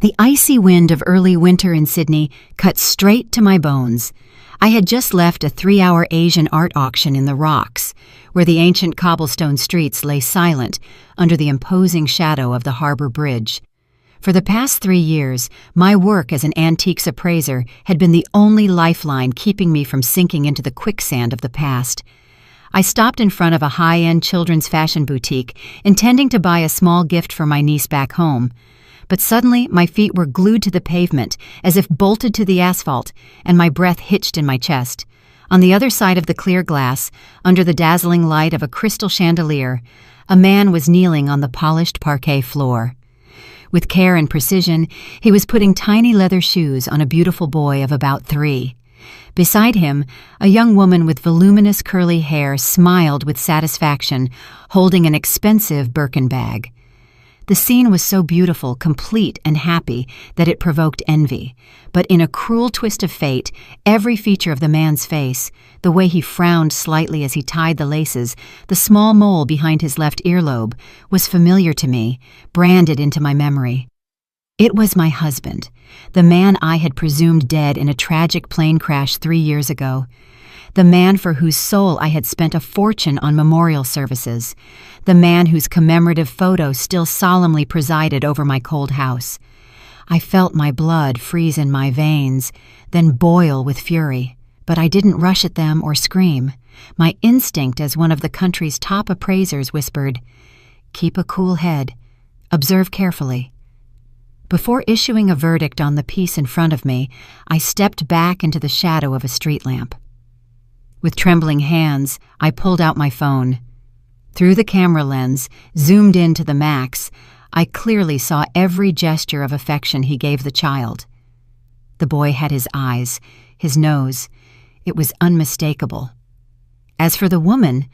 The icy wind of early winter in Sydney cut straight to my bones. I had just left a 3-hour Asian art auction in the Rocks, where the ancient cobblestone streets lay silent under the imposing shadow of the Harbour Bridge. For the past 3 years, my work as an antiques appraiser had been the only lifeline keeping me from sinking into the quicksand of the past. I stopped in front of a high-end children's fashion boutique, intending to buy a small gift for my niece back home. But suddenly my feet were glued to the pavement, as if bolted to the asphalt, and my breath hitched in my chest. On the other side of the clear glass, under the dazzling light of a crystal chandelier, a man was kneeling on the polished parquet floor. With care and precision, he was putting tiny leather shoes on a beautiful boy of about 3. Beside him, a young woman with voluminous curly hair smiled with satisfaction, holding an expensive Birkin bag. The scene was so beautiful, complete, and happy that it provoked envy. But in a cruel twist of fate, every feature of the man's face, the way he frowned slightly as he tied the laces, the small mole behind his left earlobe, was familiar to me, branded into my memory. It was my husband, the man I had presumed dead in a tragic plane crash 3 years ago. The man for whose soul I had spent a fortune on memorial services, the man whose commemorative photo still solemnly presided over my cold house. I felt my blood freeze in my veins, then boil with fury, but I didn't rush at them or scream. My instinct as one of the country's top appraisers whispered, "Keep a cool head. Observe carefully." Before issuing a verdict on the piece in front of me, I stepped back into the shadow of a street lamp. With trembling hands, I pulled out my phone. Through the camera lens, zoomed in to the max, I clearly saw every gesture of affection he gave the child. The boy had his eyes, his nose. It was unmistakable. As for the woman,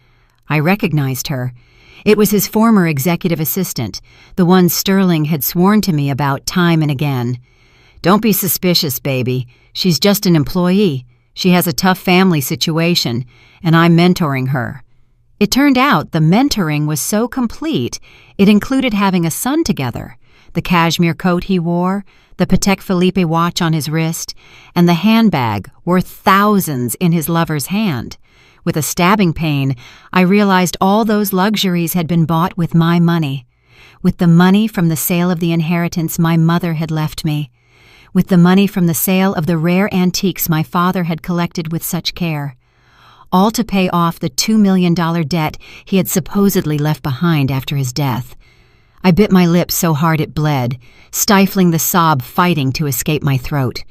I recognized her. It was his former executive assistant, the one Sterling had sworn to me about time and again. "Don't be suspicious, baby. She's just an employee. She has a tough family situation, and I'm mentoring her." It turned out the mentoring was so complete, it included having a son together, the cashmere coat he wore, the Patek Philippe watch on his wrist, and the handbag worth thousands in his lover's hand. With a stabbing pain, I realized all those luxuries had been bought with my money, with the money from the sale of the inheritance my mother had left me, with the money from the sale of the rare antiques my father had collected with such care, all to pay off the $2 million debt he had supposedly left behind after his death. I bit my lip so hard it bled, stifling the sob fighting to escape my throat.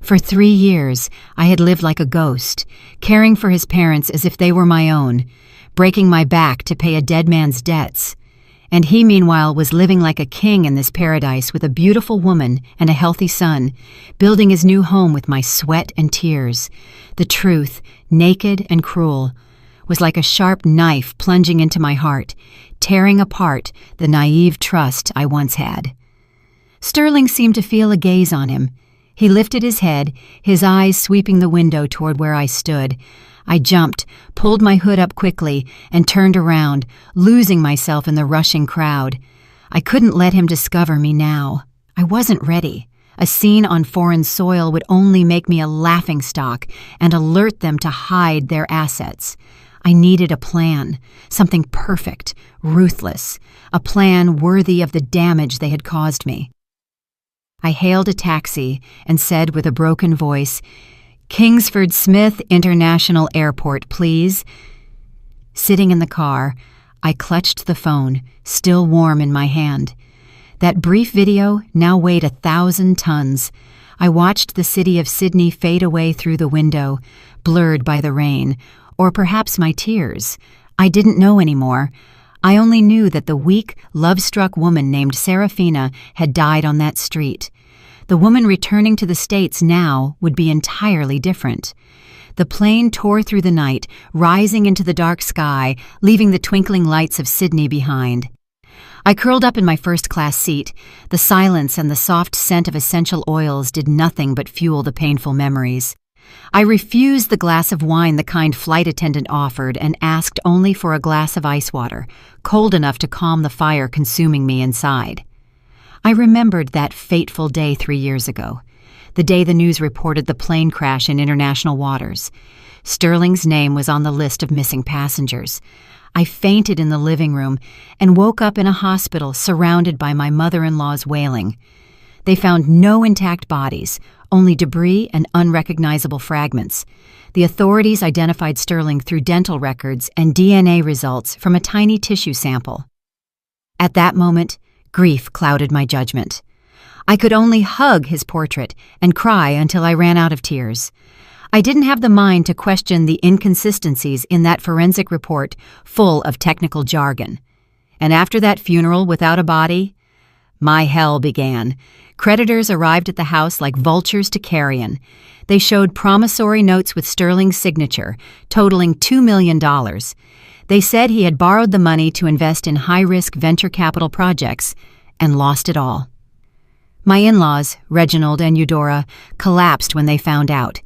For 3 years, I had lived like a ghost, caring for his parents as if they were my own, breaking my back to pay a dead man's debts. And he, meanwhile, was living like a king in this paradise with a beautiful woman and a healthy son, building his new home with my sweat and tears. The truth, naked and cruel, was like a sharp knife plunging into my heart, tearing apart the naive trust I once had. Sterling seemed to feel a gaze on him. He lifted his head, his eyes sweeping the window toward where I stood. I jumped, pulled my hood up quickly, and turned around, losing myself in the rushing crowd. I couldn't let him discover me now. I wasn't ready. A scene on foreign soil would only make me a laughingstock and alert them to hide their assets. I needed a plan, something perfect, ruthless, a plan worthy of the damage they had caused me. I hailed a taxi and said with a broken voice, "Kingsford Smith International Airport, please." Sitting in the car, I clutched the phone, still warm in my hand. That brief video now weighed 1,000 tons. I watched the city of Sydney fade away through the window, blurred by the rain, or perhaps my tears. I didn't know anymore. I only knew that the weak, love-struck woman named Serafina had died on that street. The woman returning to the States now would be entirely different. The plane tore through the night, rising into the dark sky, leaving the twinkling lights of Sydney behind. I curled up in my first-class seat. The silence and the soft scent of essential oils did nothing but fuel the painful memories. I refused the glass of wine the kind flight attendant offered and asked only for a glass of ice water, cold enough to calm the fire consuming me inside. I remembered that fateful day 3 years ago, the day the news reported the plane crash in international waters. Sterling's name was on the list of missing passengers. I fainted in the living room and woke up in a hospital surrounded by my mother-in-law's wailing. They found no intact bodies, only debris and unrecognizable fragments. The authorities identified Sterling through dental records and DNA results from a tiny tissue sample. At that moment, grief clouded my judgment. I could only hug his portrait and cry until I ran out of tears. I didn't have the mind to question the inconsistencies in that forensic report full of technical jargon. And after that funeral without a body, my hell began. Creditors arrived at the house like vultures to carrion. They showed promissory notes with Sterling's signature, totaling $2 million. They said he had borrowed the money to invest in high-risk venture capital projects and lost it all. My in-laws, Reginald and Eudora, collapsed when they found out.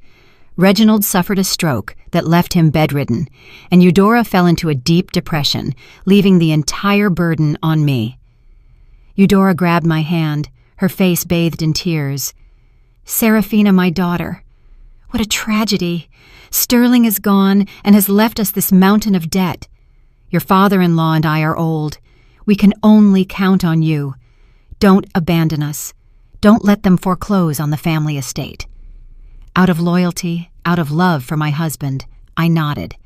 Reginald suffered a stroke that left him bedridden, and Eudora fell into a deep depression, leaving the entire burden on me. Eudora grabbed my hand, her face bathed in tears. "Serafina, my daughter. What a tragedy. Sterling is gone and has left us this mountain of debt. Your father-in-law and I are old. We can only count on you. Don't abandon us. Don't let them foreclose on the family estate." Out of loyalty, out of love for my husband, I nodded.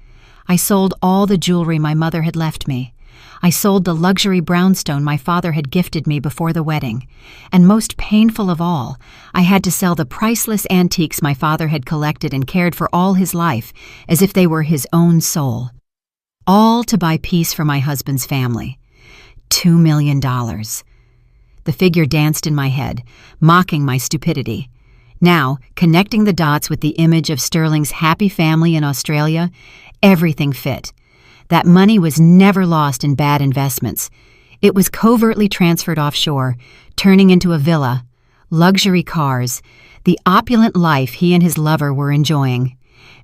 I sold all the jewelry my mother had left me. I sold the luxury brownstone my father had gifted me before the wedding. And most painful of all, I had to sell the priceless antiques my father had collected and cared for all his life, as if they were his own soul. All to buy peace for my husband's family. $2 million. The figure danced in my head, mocking my stupidity. Now, connecting the dots with the image of Sterling's happy family in Australia, everything fit. That money was never lost in bad investments. It was covertly transferred offshore, turning into a villa, luxury cars, the opulent life he and his lover were enjoying.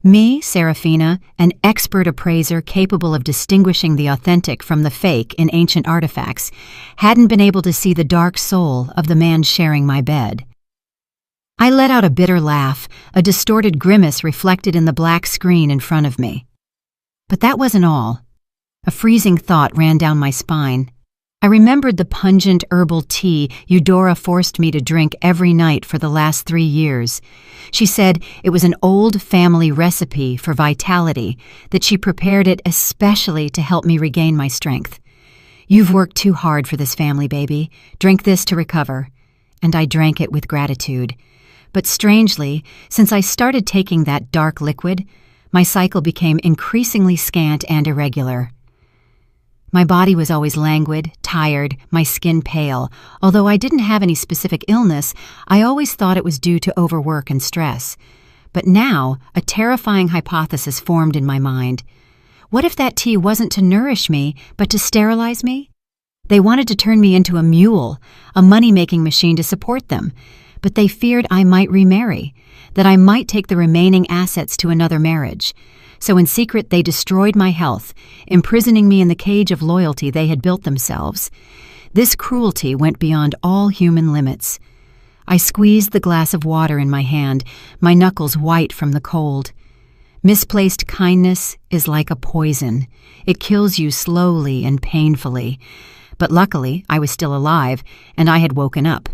Me, Serafina, an expert appraiser capable of distinguishing the authentic from the fake in ancient artifacts, hadn't been able to see the dark soul of the man sharing my bed. I let out a bitter laugh, a distorted grimace reflected in the black screen in front of me. But that wasn't all. A freezing thought ran down my spine. I remembered the pungent herbal tea Eudora forced me to drink every night for the last 3 years. She said it was an old family recipe for vitality, that she prepared it especially to help me regain my strength. "You've worked too hard for this family, baby. Drink this to recover." And I drank it with gratitude. But strangely, since I started taking that dark liquid, my cycle became increasingly scant and irregular. My body was always languid, tired, my skin pale. Although I didn't have any specific illness, I always thought it was due to overwork and stress. But now, a terrifying hypothesis formed in my mind. What if that tea wasn't to nourish me, but to sterilize me? They wanted to turn me into a mule, a money-making machine to support them. But they feared I might remarry, that I might take the remaining assets to another marriage. So in secret they destroyed my health, imprisoning me in the cage of loyalty they had built themselves. This cruelty went beyond all human limits. I squeezed the glass of water in my hand, my knuckles white from the cold. Misplaced kindness is like a poison. It kills you slowly and painfully. But luckily, I was still alive, and I had woken up.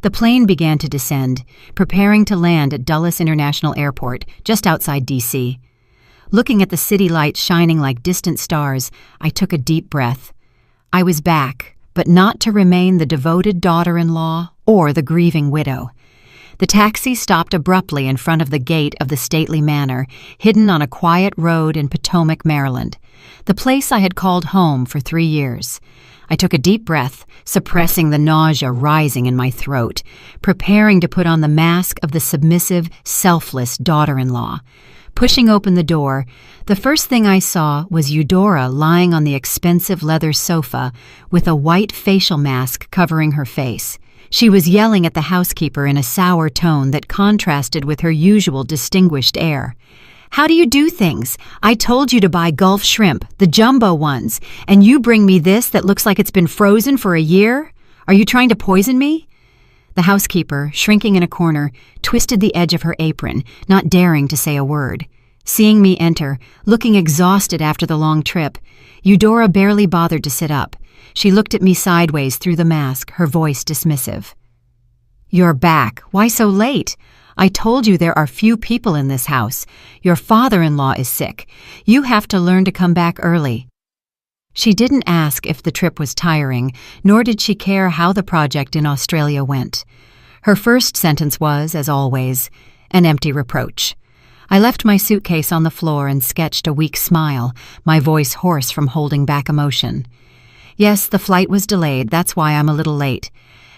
The plane began to descend, preparing to land at Dulles International Airport, just outside D.C. Looking at the city lights shining like distant stars, I took a deep breath. I was back, but not to remain the devoted daughter-in-law or the grieving widow. The taxi stopped abruptly in front of the gate of the stately manor, hidden on a quiet road in Potomac, Maryland, the place I had called home for 3 years. I took a deep breath, suppressing the nausea rising in my throat, preparing to put on the mask of the submissive, selfless daughter-in-law. Pushing open the door, the first thing I saw was Eudora lying on the expensive leather sofa with a white facial mask covering her face. She was yelling at the housekeeper in a sour tone that contrasted with her usual distinguished air. "How do you do things? I told you to buy Gulf shrimp, the jumbo ones, and you bring me this that looks like it's been frozen for a year? Are you trying to poison me?" The housekeeper, shrinking in a corner, twisted the edge of her apron, not daring to say a word. Seeing me enter, looking exhausted after the long trip, Eudora barely bothered to sit up. She looked at me sideways through the mask, her voice dismissive. "You're back. Why so late? I told you there are few people in this house. Your father-in-law is sick. You have to learn to come back early." She didn't ask if the trip was tiring, nor did she care how the project in Australia went. Her first sentence was, as always, an empty reproach. I left my suitcase on the floor and sketched a weak smile, my voice hoarse from holding back emotion. "Yes, the flight was delayed. That's why I'm a little late.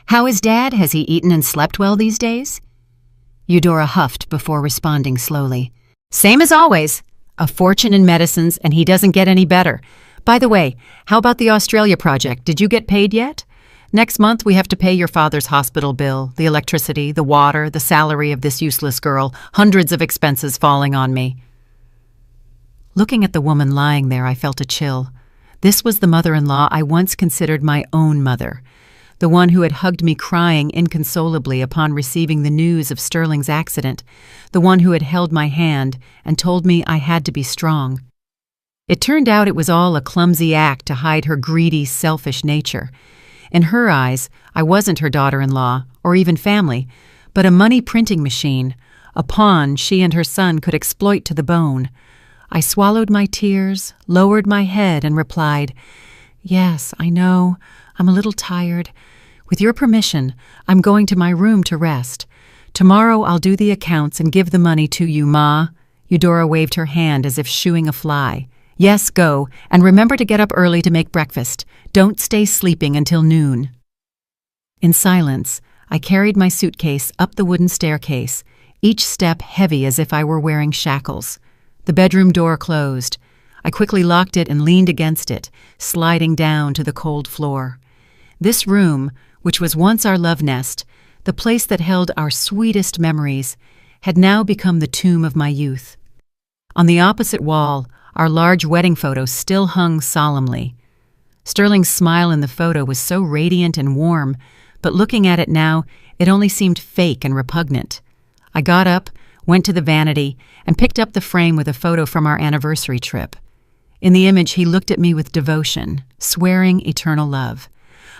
How is Dad? Has he eaten and slept well these days?" Eudora huffed before responding slowly. "Same as always. A fortune in medicines, and he doesn't get any better. By the way, how about the Australia project? Did you get paid yet? Next month we have to pay your father's hospital bill, the electricity, the water, the salary of this useless girl, hundreds of expenses falling on me." Looking at the woman lying there, I felt a chill. This was the mother-in-law I once considered my own mother, the one who had hugged me crying inconsolably upon receiving the news of Sterling's accident, the one who had held my hand and told me I had to be strong. It turned out it was all a clumsy act to hide her greedy, selfish nature. In her eyes, I wasn't her daughter-in-law, or even family, but a money-printing machine, a pawn she and her son could exploit to the bone. I swallowed my tears, lowered my head, and replied, "Yes, I know. I'm a little tired. With your permission, I'm going to my room to rest. Tomorrow I'll do the accounts and give the money to you, Ma." Eudora waved her hand as if shooing a fly. "Yes, go, and remember to get up early to make breakfast. Don't stay sleeping until noon." In silence, I carried my suitcase up the wooden staircase, each step heavy as if I were wearing shackles. The bedroom door closed. I quickly locked it and leaned against it, sliding down to the cold floor. This room, which was once our love nest, the place that held our sweetest memories, had now become the tomb of my youth. On the opposite wall, our large wedding photo still hung solemnly. Sterling's smile in the photo was so radiant and warm, but looking at it now, it only seemed fake and repugnant. I got up, went to the vanity, and picked up the frame with a photo from our anniversary trip. In the image, he looked at me with devotion, swearing eternal love.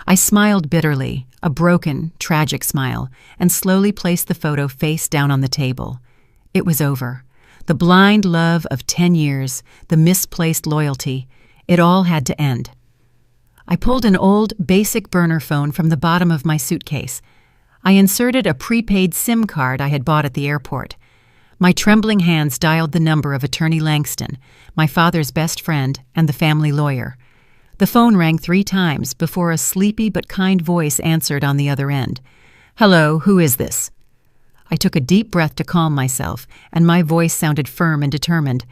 I smiled bitterly, a broken, tragic smile, and slowly placed the photo face down on the table. It was over. The blind love of 10 years, the misplaced loyalty, it all had to end. I pulled an old, basic burner phone from the bottom of my suitcase. I inserted a prepaid SIM card I had bought at the airport. My trembling hands dialed the number of Attorney Langston, my father's best friend and the family lawyer. The phone rang 3 times before a sleepy but kind voice answered on the other end. "Hello, who is this?" I took a deep breath to calm myself, and my voice sounded firm and determined.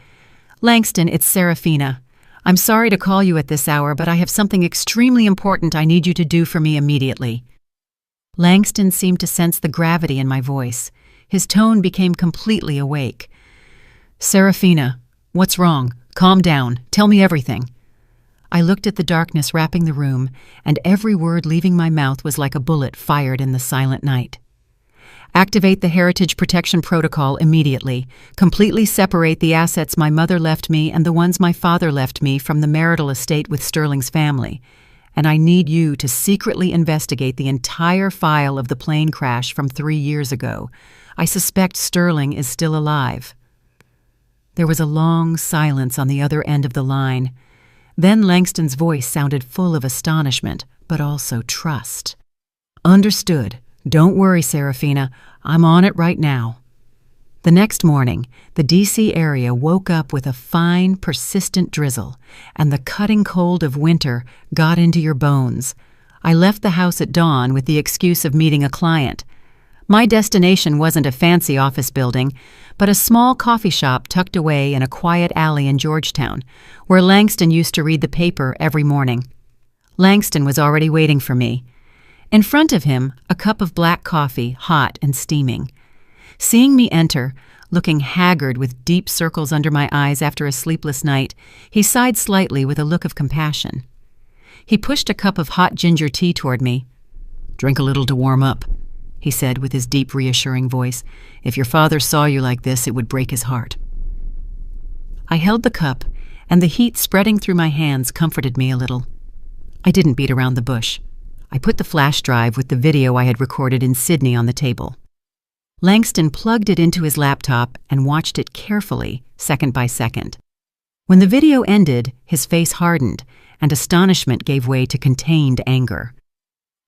"Langston, it's Serafina. I'm sorry to call you at this hour, but I have something extremely important I need you to do for me immediately." Langston seemed to sense the gravity in my voice. His tone became completely awake. "Serafina, what's wrong? Calm down. Tell me everything." I looked at the darkness wrapping the room, and every word leaving my mouth was like a bullet fired in the silent night. "Activate the Heritage Protection Protocol immediately. Completely separate the assets my mother left me and the ones my father left me from the marital estate with Sterling's family. And I need you to secretly investigate the entire file of the plane crash from 3 years ago. I suspect Sterling is still alive." There was a long silence on the other end of the line. Then Langston's voice sounded full of astonishment, but also trust. "Understood. Don't worry, Serafina. I'm on it right now." The next morning, the D.C. area woke up with a fine, persistent drizzle, and the cutting cold of winter got into your bones. I left the house at dawn with the excuse of meeting a client. My destination wasn't a fancy office building, but a small coffee shop tucked away in a quiet alley in Georgetown, where Langston used to read the paper every morning. Langston was already waiting for me. In front of him, a cup of black coffee, hot and steaming. Seeing me enter, looking haggard with deep circles under my eyes after a sleepless night, he sighed slightly with a look of compassion. He pushed a cup of hot ginger tea toward me. "Drink a little to warm up," he said with his deep, reassuring voice. "If your father saw you like this, it would break his heart." I held the cup, and the heat spreading through my hands comforted me a little. I didn't beat around the bush. I put the flash drive with the video I had recorded in Sydney on the table. Langston plugged it into his laptop and watched it carefully, second by second. When the video ended, his face hardened, and astonishment gave way to contained anger.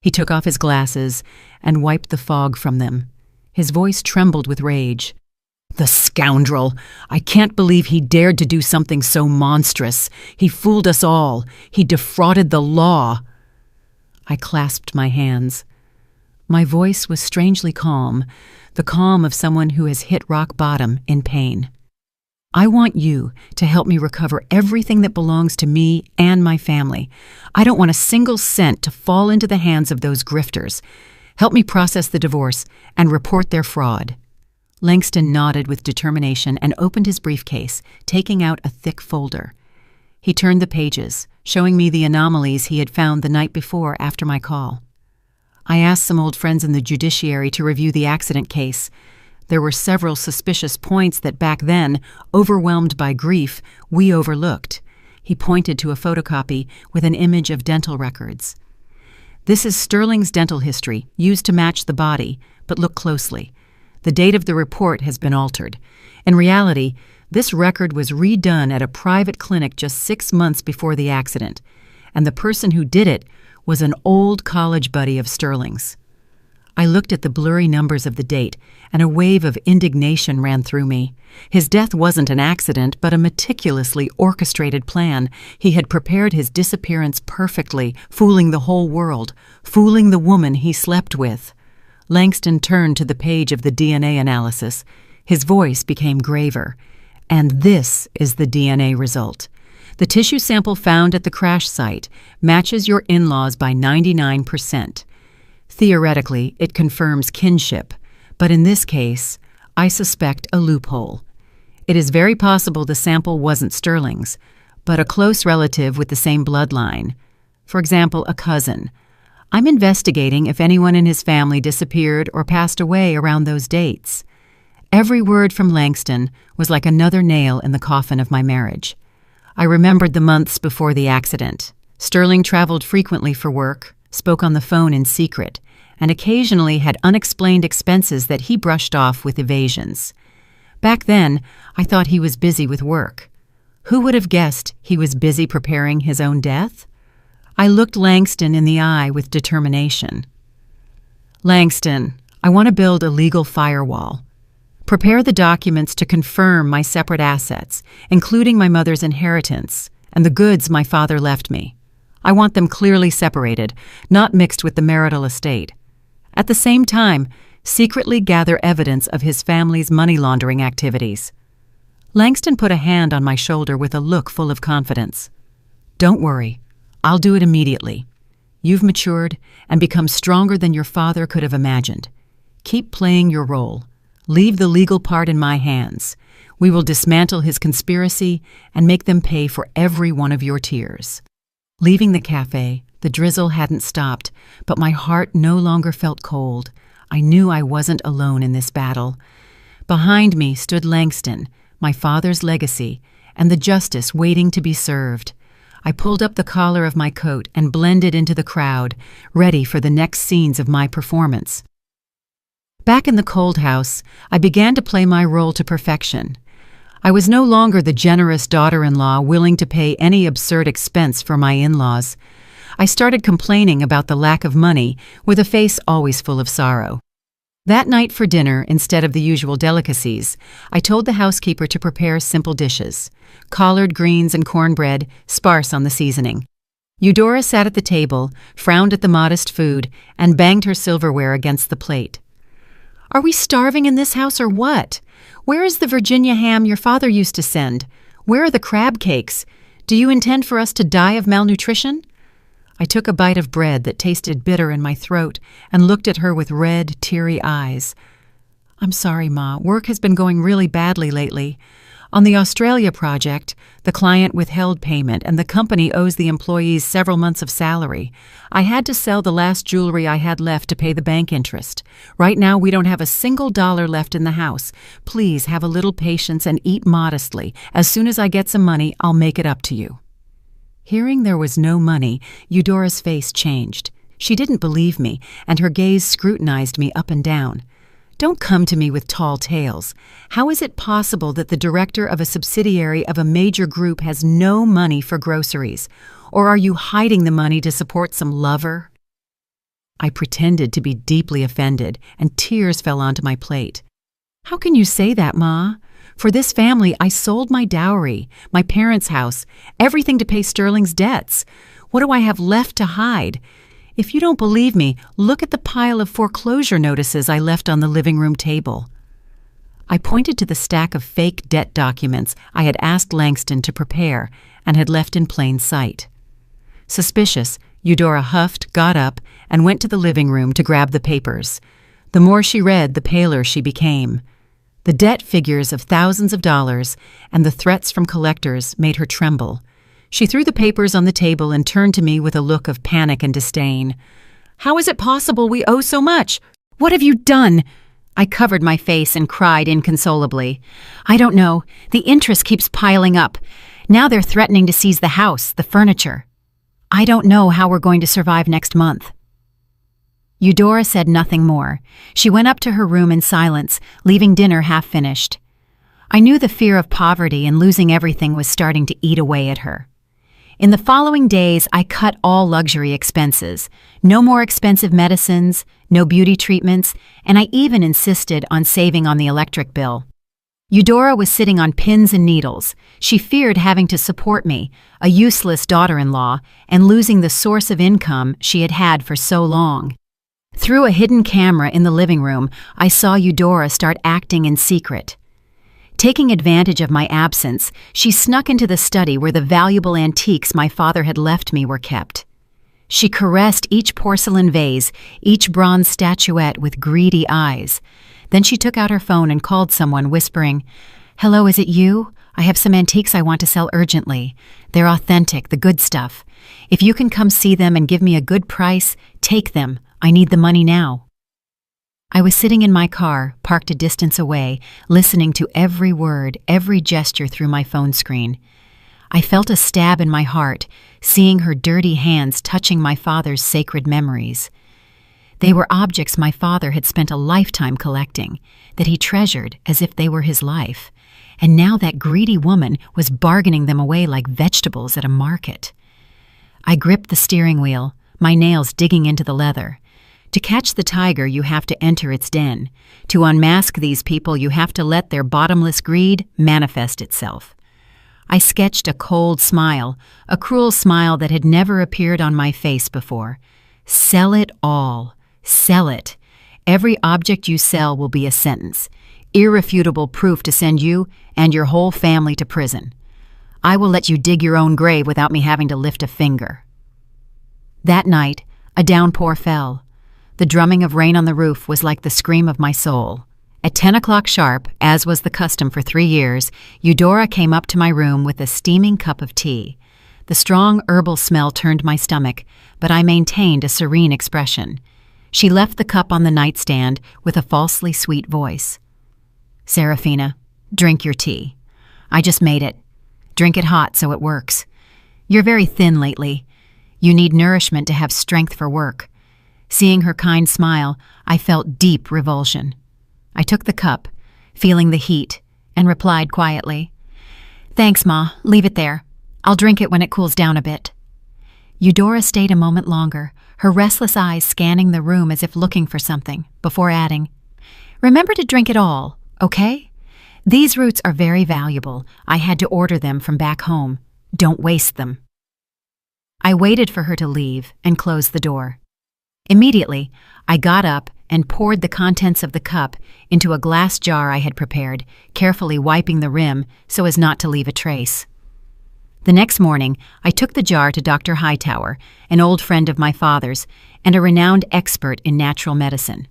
He took off his glasses and wiped the fog from them. His voice trembled with rage. "The scoundrel! I can't believe he dared to do something so monstrous. He fooled us all. He defrauded the law." I clasped my hands. My voice was strangely calm, the calm of someone who has hit rock bottom in pain. "I want you to help me recover everything that belongs to me and my family. I don't want a single cent to fall into the hands of those grifters. Help me process the divorce and report their fraud." Langston nodded with determination and opened his briefcase, taking out a thick folder. He turned the pages, showing me the anomalies he had found the night before after my call. I asked some old friends in the judiciary to review the accident case. There were several suspicious points that back then, overwhelmed by grief, we overlooked. He pointed to a photocopy with an image of dental records. "This is Sterling's dental history, used to match the body, but look closely. The date of the report has been altered. In reality, this record was redone at a private clinic just 6 months before the accident, and the person who did it was an old college buddy of Sterling's." I looked at the blurry numbers of the date, and a wave of indignation ran through me. His death wasn't an accident, but a meticulously orchestrated plan. He had prepared his disappearance perfectly, fooling the whole world, fooling the woman he slept with. Langston turned to the page of the DNA analysis. His voice became graver. "And this is the DNA result. The tissue sample found at the crash site matches your in-laws by 99%. Theoretically, it confirms kinship, but in this case, I suspect a loophole. It is very possible the sample wasn't Sterling's, but a close relative with the same bloodline. For example, a cousin. I'm investigating if anyone in his family disappeared or passed away around those dates." Every word from Langston was like another nail in the coffin of my marriage. I remembered the months before the accident. Sterling traveled frequently for work, spoke on the phone in secret, and occasionally had unexplained expenses that he brushed off with evasions. Back then, I thought he was busy with work. Who would have guessed he was busy preparing his own death? I looked Langston in the eye with determination. "Langston, I want to build a legal firewall. Prepare the documents to confirm my separate assets, including my mother's inheritance and the goods my father left me. I want them clearly separated, not mixed with the marital estate. At the same time, secretly gather evidence of his family's money laundering activities." Langston put a hand on my shoulder with a look full of confidence. "Don't worry. I'll do it immediately. You've matured and become stronger than your father could have imagined. Keep playing your role. Leave the legal part in my hands. We will dismantle his conspiracy and make them pay for every one of your tears." Leaving the cafe, the drizzle hadn't stopped, but my heart no longer felt cold. I knew I wasn't alone in this battle. Behind me stood Langston, my father's legacy, and the justice waiting to be served. I pulled up the collar of my coat and blended into the crowd, ready for the next scenes of my performance. Back in the cold house, I began to play my role to perfection. I was no longer the generous daughter-in-law willing to pay any absurd expense for my in-laws. I started complaining about the lack of money, with a face always full of sorrow. That night for dinner, instead of the usual delicacies, I told the housekeeper to prepare simple dishes: collard greens and cornbread, sparse on the seasoning. Eudora sat at the table, frowned at the modest food, and banged her silverware against the plate. "Are we starving in this house or what? Where is the Virginia ham your father used to send? Where are the crab cakes? Do you intend for us to die of malnutrition?" I took a bite of bread that tasted bitter in my throat and looked at her with red, teary eyes. "I'm sorry, Ma. Work has been going really badly lately. On the Australia project, the client withheld payment and the company owes the employees several months of salary. I had to sell the last jewelry I had left to pay the bank interest. Right now, we don't have a single dollar left in the house. Please have a little patience and eat modestly. As soon as I get some money, I'll make it up to you." Hearing there was no money, Eudora's face changed. She didn't believe me, and her gaze scrutinized me up and down. "Don't come to me with tall tales. How is it possible that the director of a subsidiary of a major group has no money for groceries? Or are you hiding the money to support some lover?" I pretended to be deeply offended, and tears fell onto my plate. "How can you say that, Ma? For this family, I sold my dowry, my parents' house, everything to pay Sterling's debts. What do I have left to hide? If you don't believe me, look at the pile of foreclosure notices I left on the living room table." I pointed to the stack of fake debt documents I had asked Langston to prepare and had left in plain sight. Suspicious, Eudora huffed, got up, and went to the living room to grab the papers. The more she read, the paler she became. The debt figures of thousands of dollars and the threats from collectors made her tremble. She threw the papers on the table and turned to me with a look of panic and disdain. "How is it possible we owe so much? What have you done?" I covered my face and cried inconsolably. "I don't know. The interest keeps piling up. Now they're threatening to seize the house, the furniture. I don't know how we're going to survive next month." Eudora said nothing more. She went up to her room in silence, leaving dinner half finished. I knew the fear of poverty and losing everything was starting to eat away at her. In the following days, I cut all luxury expenses. No more expensive medicines, no beauty treatments, and I even insisted on saving on the electric bill. Eudora was sitting on pins and needles. She feared having to support me, a useless daughter-in-law, and losing the source of income she had had for so long. Through a hidden camera in the living room, I saw Eudora start acting in secret. Taking advantage of my absence, she snuck into the study where the valuable antiques my father had left me were kept. She caressed each porcelain vase, each bronze statuette with greedy eyes. Then she took out her phone and called someone, whispering, "Hello, is it you? I have some antiques I want to sell urgently. They're authentic, the good stuff. If you can come see them and give me a good price, take them. I need the money now." I was sitting in my car, parked a distance away, listening to every word, every gesture through my phone screen. I felt a stab in my heart, seeing her dirty hands touching my father's sacred memories. They were objects my father had spent a lifetime collecting, that he treasured as if they were his life, and now that greedy woman was bargaining them away like vegetables at a market. I gripped the steering wheel, my nails digging into the leather. To catch the tiger, you have to enter its den. To unmask these people, you have to let their bottomless greed manifest itself. I sketched a cold smile, a cruel smile that had never appeared on my face before. Sell it all. Sell it. Every object you sell will be a sentence, irrefutable proof to send you and your whole family to prison. I will let you dig your own grave without me having to lift a finger. That night, a downpour fell. The drumming of rain on the roof was like the scream of my soul. At 10 o'clock sharp, as was the custom for 3 years, Eudora came up to my room with a steaming cup of tea. The strong herbal smell turned my stomach, but I maintained a serene expression. She left the cup on the nightstand with a falsely sweet voice. "Serafina, drink your tea. I just made it. Drink it hot so it works. You're very thin lately. You need nourishment to have strength for work." Seeing her kind smile, I felt deep revulsion. I took the cup, feeling the heat, and replied quietly, "Thanks, Ma. Leave it there. I'll drink it when it cools down a bit." Eudora stayed a moment longer, her restless eyes scanning the room as if looking for something, before adding, "Remember to drink it all, okay? These roots are very valuable. I had to order them from back home. Don't waste them." I waited for her to leave and closed the door. Immediately, I got up and poured the contents of the cup into a glass jar I had prepared, carefully wiping the rim so as not to leave a trace. The next morning, I took the jar to Dr. Hightower, an old friend of my father's and a renowned expert in natural medicine.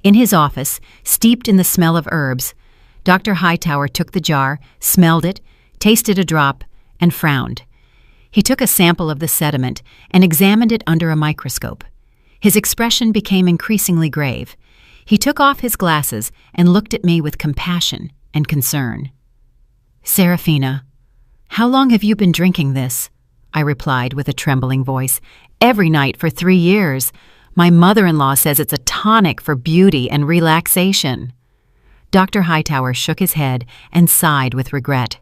In his office, steeped in the smell of herbs, Dr. Hightower took the jar, smelled it, tasted a drop, and frowned. He took a sample of the sediment and examined it under a microscope. His expression became increasingly grave. He took off his glasses and looked at me with compassion and concern. "Serafina, how long have you been drinking this?" I replied with a trembling voice. "Every night for 3 years. My mother-in-law says it's a tonic for beauty and relaxation." Dr. Hightower shook his head and sighed with regret.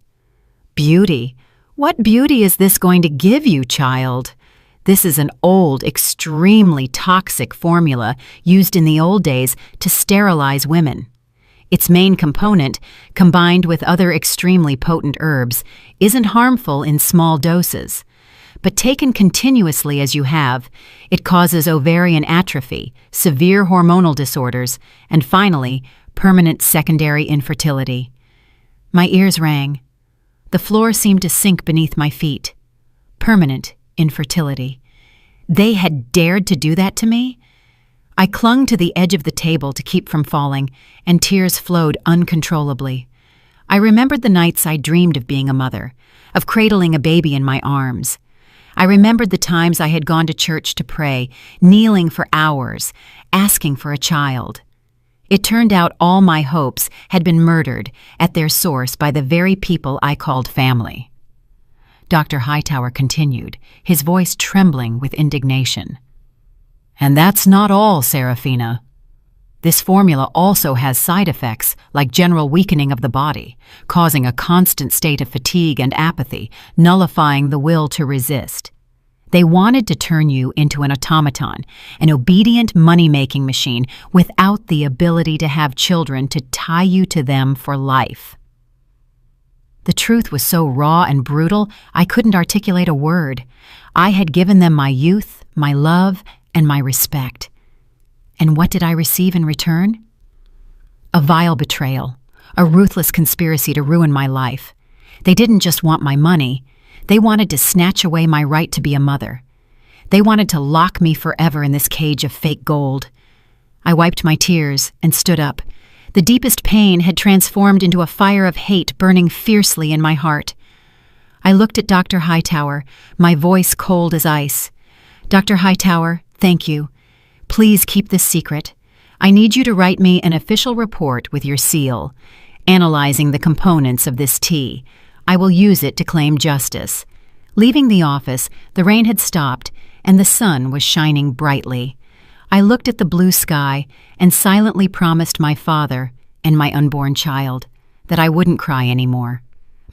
"Beauty? What beauty is this going to give you, child? This is an old, extremely toxic formula used in the old days to sterilize women. Its main component, combined with other extremely potent herbs, isn't harmful in small doses. But taken continuously as you have, it causes ovarian atrophy, severe hormonal disorders, and finally, permanent secondary infertility." My ears rang. The floor seemed to sink beneath my feet. Permanent infertility. They had dared to do that to me? I clung to the edge of the table to keep from falling, and tears flowed uncontrollably. I remembered the nights I dreamed of being a mother, of cradling a baby in my arms. I remembered the times I had gone to church to pray, kneeling for hours, asking for a child. It turned out all my hopes had been murdered at their source by the very people I called family. Dr. Hightower continued, his voice trembling with indignation. "And that's not all, Serafina. This formula also has side effects like general weakening of the body, causing a constant state of fatigue and apathy, nullifying the will to resist. They wanted to turn you into an automaton, an obedient money-making machine without the ability to have children to tie you to them for life." The truth was so raw and brutal, I couldn't articulate a word. I had given them my youth, my love, and my respect. And what did I receive in return? A vile betrayal, a ruthless conspiracy to ruin my life. They didn't just want my money. They wanted to snatch away my right to be a mother. They wanted to lock me forever in this cage of fake gold. I wiped my tears and stood up. The deepest pain had transformed into a fire of hate burning fiercely in my heart. I looked at Dr. Hightower, my voice cold as ice. "Dr. Hightower, thank you. Please keep this secret. I need you to write me an official report with your seal, analyzing the components of this tea. I will use it to claim justice." Leaving the office, the rain had stopped and the sun was shining brightly. I looked at the blue sky and silently promised my father and my unborn child that I wouldn't cry anymore.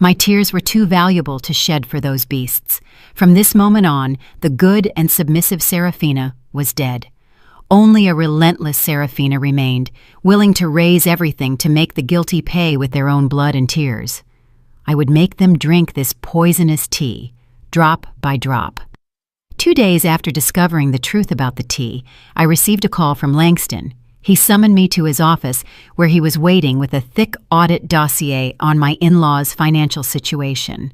My tears were too valuable to shed for those beasts. From this moment on, the good and submissive Serafina was dead. Only a relentless Serafina remained, willing to raise everything to make the guilty pay with their own blood and tears. I would make them drink this poisonous tea, drop by drop. 2 days after discovering the truth about the tea, I received a call from Langston. He summoned me to his office, where he was waiting with a thick audit dossier on my in-laws' financial situation.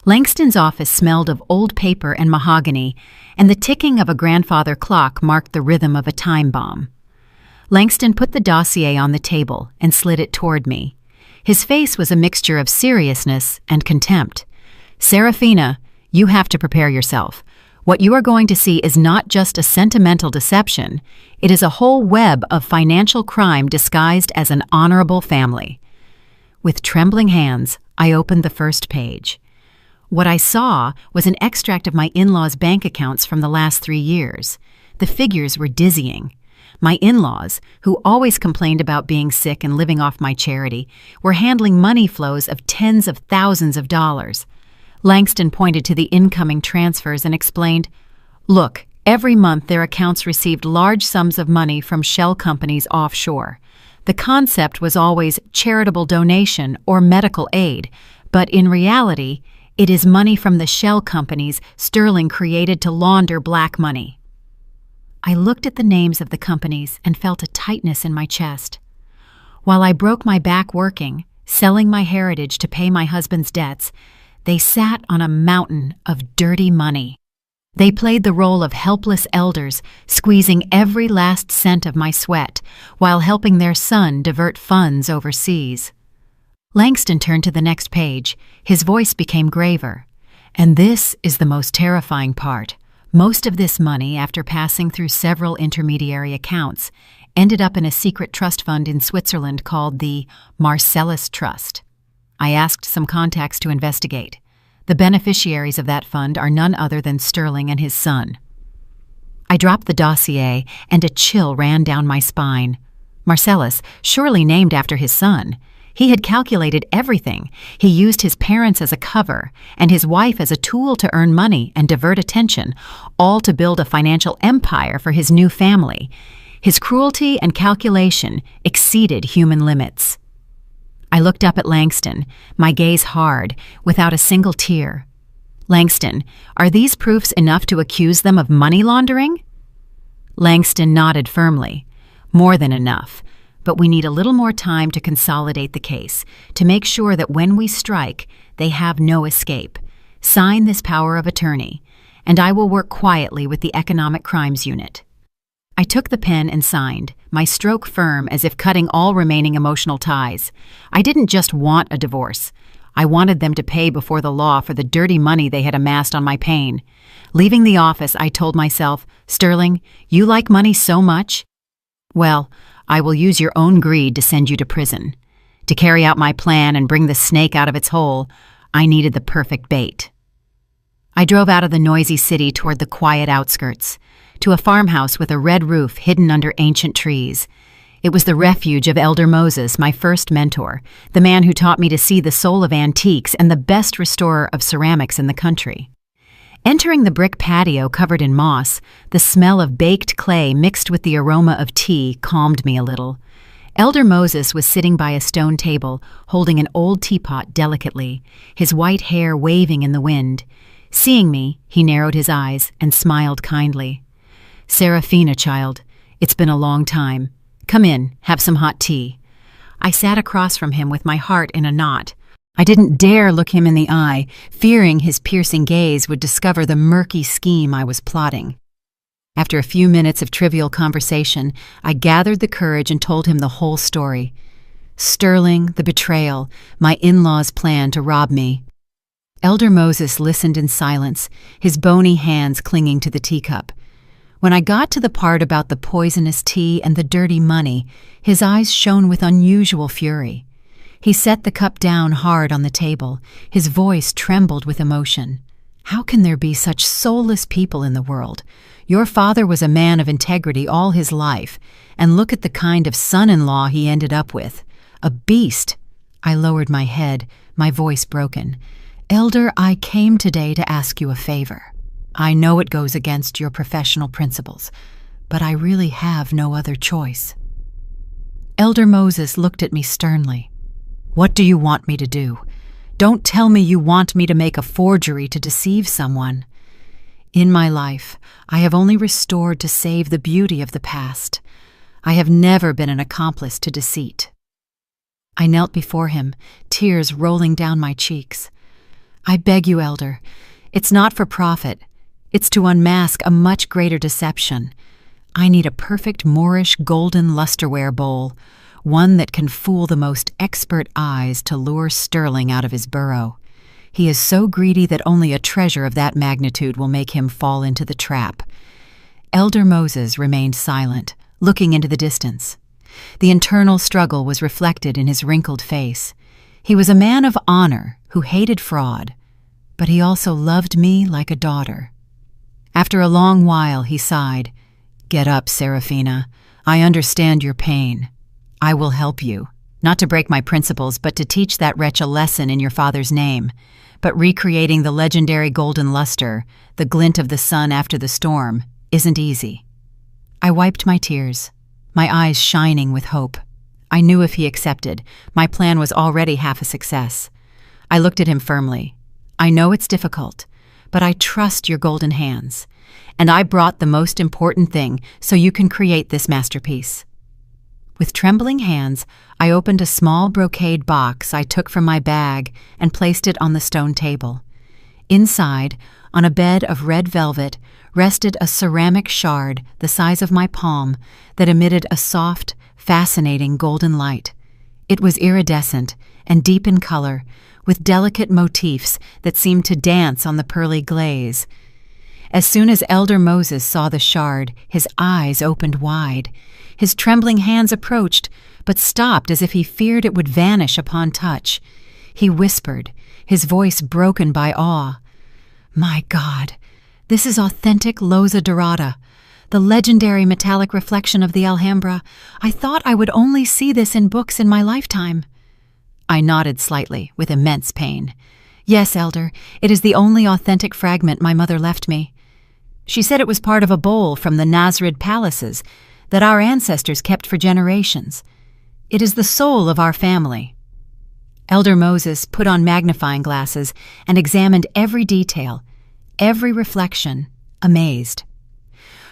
Langston's office smelled of old paper and mahogany, and the ticking of a grandfather clock marked the rhythm of a time bomb. Langston put the dossier on the table and slid it toward me. His face was a mixture of seriousness and contempt. "Serafina, you have to prepare yourself. What you are going to see is not just a sentimental deception. It is a whole web of financial crime disguised as an honorable family." With trembling hands, I opened the first page. What I saw was an extract of my in-laws' bank accounts from the last 3 years. The figures were dizzying. My in-laws, who always complained about being sick and living off my charity, were handling money flows of tens of thousands of dollars. Langston pointed to the incoming transfers and explained, "Look, every month their accounts received large sums of money from shell companies offshore. The concept was always charitable donation or medical aid, but in reality, it is money from the shell companies Sterling created to launder black money." I looked at the names of the companies and felt a tightness in my chest. While I broke my back working, selling my heritage to pay my husband's debts, they sat on a mountain of dirty money. They played the role of helpless elders, squeezing every last cent of my sweat while helping their son divert funds overseas. Langston turned to the next page. His voice became graver. And this is the most terrifying part. Most of this money, after passing through several intermediary accounts, ended up in a secret trust fund in Switzerland called the Marcellus Trust. I asked some contacts to investigate. The beneficiaries of that fund are none other than Sterling and his son. I dropped the dossier, and a chill ran down my spine. Marcellus, surely named after his son. He had calculated everything. He used his parents as a cover and his wife as a tool to earn money and divert attention, all to build a financial empire for his new family. His cruelty and calculation exceeded human limits. I looked up at Langston, my gaze hard, without a single tear. Langston, are these proofs enough to accuse them of money laundering? Langston nodded firmly. More than enough. But we need a little more time to consolidate the case, to make sure that when we strike, they have no escape. Sign this power of attorney, and I will work quietly with the Economic Crimes Unit. I took the pen and signed, my stroke firm as if cutting all remaining emotional ties. I didn't just want a divorce. I wanted them to pay before the law for the dirty money they had amassed on my pain. Leaving the office, I told myself, Sterling, you like money so much? Well, I will use your own greed to send you to prison. To carry out my plan and bring the snake out of its hole, I needed the perfect bait. I drove out of the noisy city toward the quiet outskirts, to a farmhouse with a red roof hidden under ancient trees. It was the refuge of Elder Moses, my first mentor, the man who taught me to see the soul of antiques and the best restorer of ceramics in the country. Entering the brick patio covered in moss, the smell of baked clay mixed with the aroma of tea calmed me a little. Elder Moses was sitting by a stone table, holding an old teapot delicately, his white hair waving in the wind. Seeing me, he narrowed his eyes and smiled kindly. Serafina, child, it's been a long time. Come in, have some hot tea. I sat across from him with my heart in a knot. I didn't dare look him in the eye, fearing his piercing gaze would discover the murky scheme I was plotting. After a few minutes of trivial conversation, I gathered the courage and told him the whole story. Sterling, the betrayal, my in-laws' plan to rob me. Elder Moses listened in silence, his bony hands clinging to the teacup. When I got to the part about the poisonous tea and the dirty money, his eyes shone with unusual fury. He set the cup down hard on the table. His voice trembled with emotion. How can there be such soulless people in the world? Your father was a man of integrity all his life, and look at the kind of son-in-law he ended up with. A beast. I lowered my head, my voice broken. Elder, I came today to ask you a favor. I know it goes against your professional principles, but I really have no other choice. Elder Moses looked at me sternly. What do you want me to do? Don't tell me you want me to make a forgery to deceive someone. In my life, I have only restored to save the beauty of the past. I have never been an accomplice to deceit. I knelt before him, tears rolling down my cheeks. I beg you, Elder, it's not for profit. It's to unmask a much greater deception. I need a perfect Moorish golden lusterware bowl, one that can fool the most expert eyes to lure Sterling out of his burrow. He is so greedy that only a treasure of that magnitude will make him fall into the trap. Elder Moses remained silent, looking into the distance. The internal struggle was reflected in his wrinkled face. He was a man of honor who hated fraud, but he also loved me like a daughter. After a long while, he sighed. Get up, Serafina. I understand your pain. I will help you, not to break my principles, but to teach that wretch a lesson in your father's name. But recreating the legendary golden luster, the glint of the sun after the storm, isn't easy. I wiped my tears, my eyes shining with hope. I knew if he accepted, my plan was already half a success. I looked at him firmly. I know it's difficult, but I trust your golden hands, and I brought the most important thing so you can create this masterpiece. With trembling hands, I opened a small brocade box I took from my bag and placed it on the stone table. Inside, on a bed of red velvet, rested a ceramic shard the size of my palm that emitted a soft, fascinating golden light. It was iridescent and deep in color, with delicate motifs that seemed to dance on the pearly glaze. As soon as Elder Moses saw the shard, his eyes opened wide. His trembling hands approached, but stopped as if he feared it would vanish upon touch. He whispered, his voice broken by awe, "My God, this is authentic Loza Dorada, the legendary metallic reflection of the Alhambra. I thought I would only see this in books in my lifetime." I nodded slightly, with immense pain. "Yes, Elder, it is the only authentic fragment my mother left me. She said it was part of a bowl from the Nasrid palaces that our ancestors kept for generations. It is the soul of our family." Elder Moses put on magnifying glasses and examined every detail, every reflection, amazed.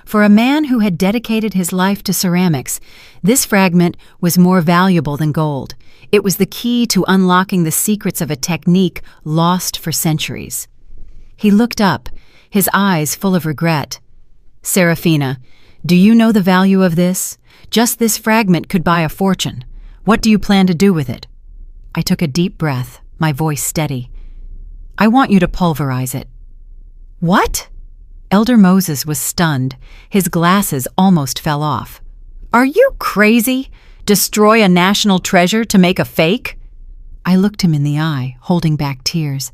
For a man who had dedicated his life to ceramics, this fragment was more valuable than gold. It was the key to unlocking the secrets of a technique lost for centuries. He looked up, his eyes full of regret. "Serafina, do you know the value of this? Just this fragment could buy a fortune. What do you plan to do with it?" I took a deep breath, my voice steady. "I want you to pulverize it." "What?" Elder Moses was stunned. His glasses almost fell off. "Are you crazy? Destroy a national treasure to make a fake?" I looked him in the eye, holding back tears.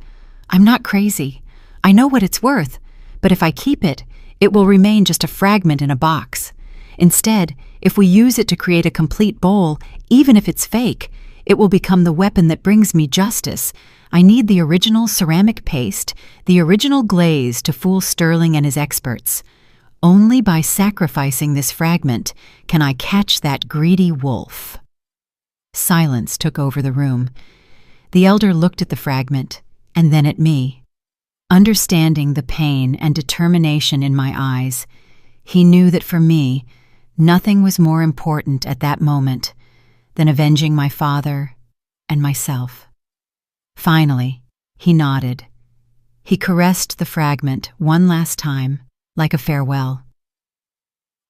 "I'm not crazy. I know what it's worth, but if I keep it, it will remain just a fragment in a box. Instead, if we use it to create a complete bowl, even if it's fake, it will become the weapon that brings me justice. I need the original ceramic paste, the original glaze to fool Sterling and his experts. Only by sacrificing this fragment can I catch that greedy wolf." Silence took over the room. The elder looked at the fragment, and then at me. Understanding the pain and determination in my eyes, he knew that for me, nothing was more important at that moment than avenging my father and myself. Finally, he nodded. He caressed the fragment one last time, like a farewell.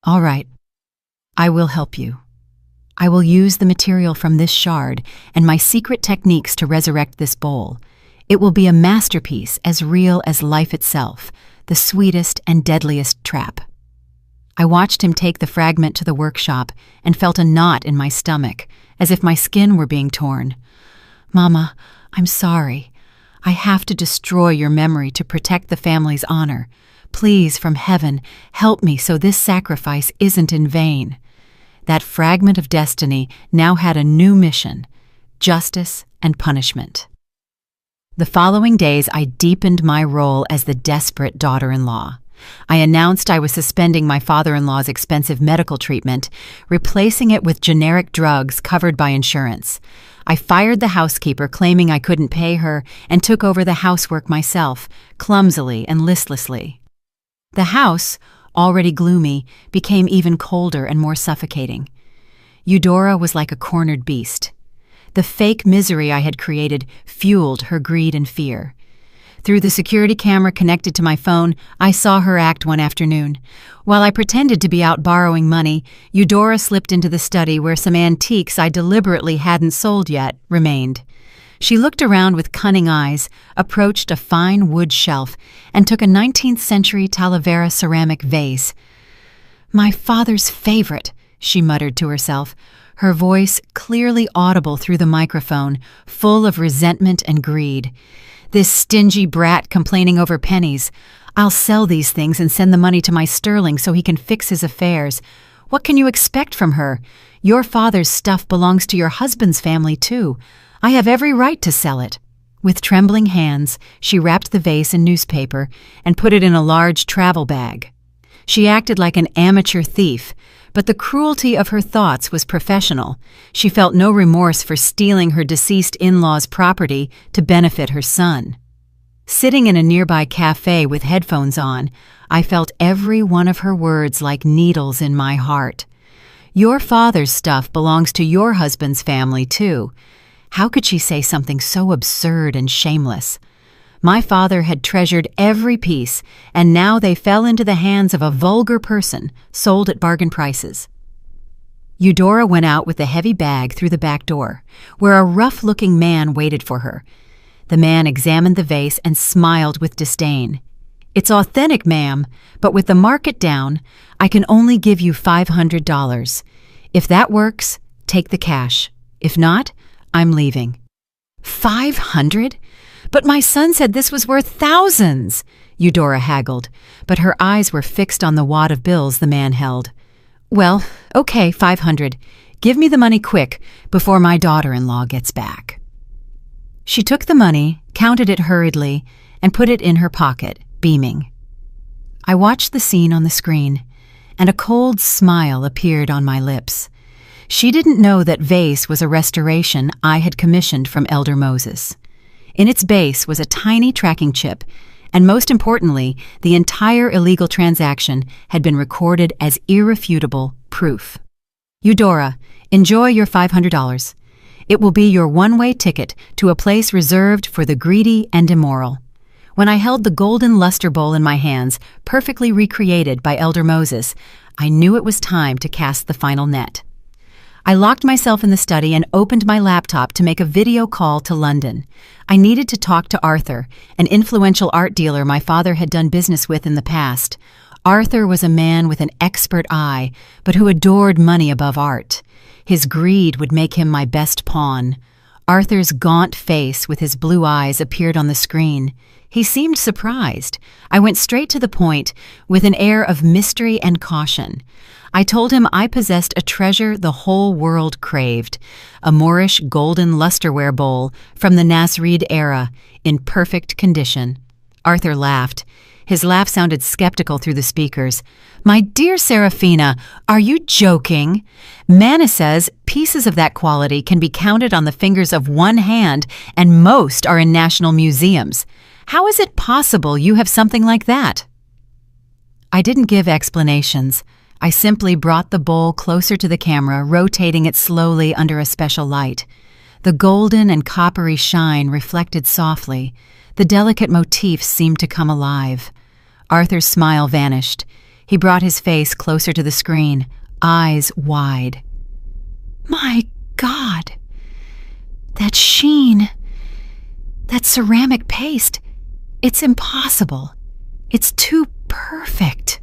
"All right, I will help you. I will use the material from this shard and my secret techniques to resurrect this bowl. It will be a masterpiece as real as life itself, the sweetest and deadliest trap." I watched him take the fragment to the workshop and felt a knot in my stomach, as if my skin were being torn. "Mama, I'm sorry. I have to destroy your memory to protect the family's honor. Please, from heaven, help me so this sacrifice isn't in vain." That fragment of destiny now had a new mission: justice and punishment. The following days, I deepened my role as the desperate daughter-in-law. I announced I was suspending my father-in-law's expensive medical treatment, replacing it with generic drugs covered by insurance. I fired the housekeeper, claiming I couldn't pay her, and took over the housework myself, clumsily and listlessly. The house, already gloomy, became even colder and more suffocating. Eudora was like a cornered beast. The fake misery I had created fueled her greed and fear. Through the security camera connected to my phone, I saw her act one afternoon. While I pretended to be out borrowing money, Eudora slipped into the study where some antiques I deliberately hadn't sold yet remained. She looked around with cunning eyes, approached a fine wood shelf, and took a 19th century Talavera ceramic vase. "My father's favorite," she muttered to herself, her voice clearly audible through the microphone, full of resentment and greed. "This stingy brat complaining over pennies. I'll sell these things and send the money to my Sterling so he can fix his affairs. What can you expect from her? Your father's stuff belongs to your husband's family, too. I have every right to sell it." With trembling hands, she wrapped the vase in newspaper and put it in a large travel bag. She acted like an amateur thief, but the cruelty of her thoughts was professional. She felt no remorse for stealing her deceased in-law's property to benefit her son. Sitting in a nearby cafe with headphones on, I felt every one of her words like needles in my heart. Your father's stuff belongs to your husband's family, too. How could she say something so absurd and shameless? My father had treasured every piece, and now they fell into the hands of a vulgar person, sold at bargain prices. Eudora went out with the heavy bag through the back door, where a rough-looking man waited for her. The man examined the vase and smiled with disdain. "It's authentic, ma'am, but with the market down, I can only give you $500. If that works, take the cash. If not, I'm leaving." "500? But my son said this was worth thousands," Eudora haggled, but her eyes were fixed on the wad of bills the man held. "Well, okay, 500. Give me the money quick, before my daughter-in-law gets back." She took the money, counted it hurriedly, and put it in her pocket, beaming. I watched the scene on the screen, and a cold smile appeared on my lips. She didn't know that vase was a restoration I had commissioned from Elder Moses. In its base was a tiny tracking chip, and most importantly, the entire illegal transaction had been recorded as irrefutable proof. "Eudora, enjoy your $500. It will be your one-way ticket to a place reserved for the greedy and immoral." When I held the golden luster bowl in my hands, perfectly recreated by Elder Moses, I knew it was time to cast the final net. I locked myself in the study and opened my laptop to make a video call to London. I needed to talk to Arthur, an influential art dealer my father had done business with in the past. Arthur was a man with an expert eye, but who adored money above art. His greed would make him my best pawn. Arthur's gaunt face with his blue eyes appeared on the screen. He seemed surprised. I went straight to the point, with an air of mystery and caution. I told him I possessed a treasure the whole world craved, a Moorish golden lusterware bowl from the Nasrid era, in perfect condition. Arthur laughed. His laugh sounded skeptical through the speakers. "My dear Serafina, are you joking? Manna says pieces of that quality can be counted on the fingers of one hand, and most are in national museums. How is it possible you have something like that?" I didn't give explanations. I simply brought the bowl closer to the camera, rotating it slowly under a special light. The golden and coppery shine reflected softly. The delicate motifs seemed to come alive. Arthur's smile vanished. He brought his face closer to the screen, eyes wide. "My God! That sheen! That ceramic paste! It's impossible! It's too perfect!"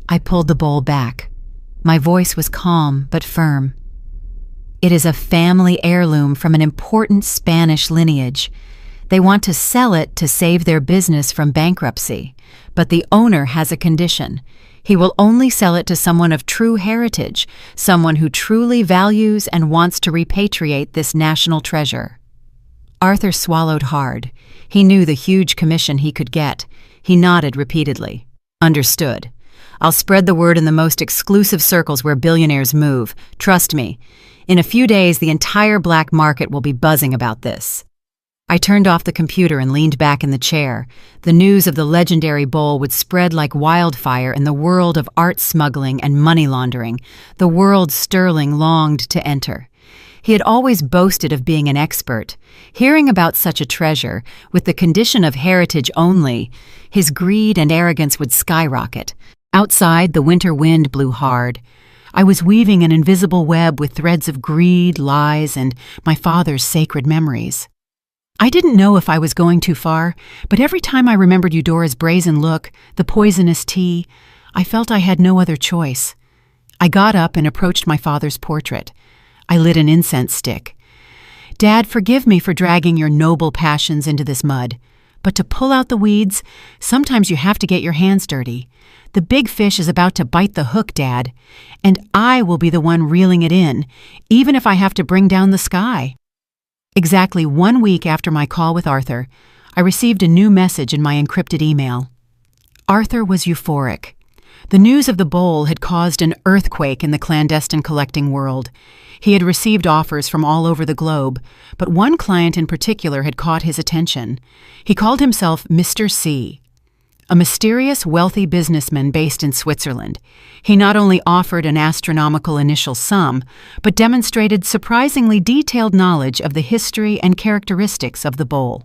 I pulled the bowl back. My voice was calm but firm. "It is a family heirloom from an important Spanish lineage. They want to sell it to save their business from bankruptcy, but the owner has a condition. He will only sell it to someone of true heritage, someone who truly values and wants to repatriate this national treasure." Arthur swallowed hard. He knew the huge commission he could get. He nodded repeatedly. "Understood. I'll spread the word in the most exclusive circles where billionaires move. Trust me. In a few days, the entire black market will be buzzing about this." I turned off the computer and leaned back in the chair. The news of the legendary bowl would spread like wildfire in the world of art smuggling and money laundering, the world Sterling longed to enter. He had always boasted of being an expert. Hearing about such a treasure, with the condition of heritage only, his greed and arrogance would skyrocket. Outside, the winter wind blew hard. I was weaving an invisible web with threads of greed, lies, and my father's sacred memories. I didn't know if I was going too far, but every time I remembered Eudora's brazen look, the poisonous tea, I felt I had no other choice. I got up and approached my father's portrait. I lit an incense stick. "Dad, forgive me for dragging your noble passions into this mud. But to pull out the weeds, sometimes you have to get your hands dirty. The big fish is about to bite the hook, Dad, and I will be the one reeling it in, even if I have to bring down the sky." Exactly 1 week after my call with Arthur, I received a new message in my encrypted email. Arthur was euphoric. The news of the bowl had caused an earthquake in the clandestine collecting world. He had received offers from all over the globe, but one client in particular had caught his attention. He called himself Mr. C, a mysterious, wealthy businessman based in Switzerland. He not only offered an astronomical initial sum, but demonstrated surprisingly detailed knowledge of the history and characteristics of the bowl.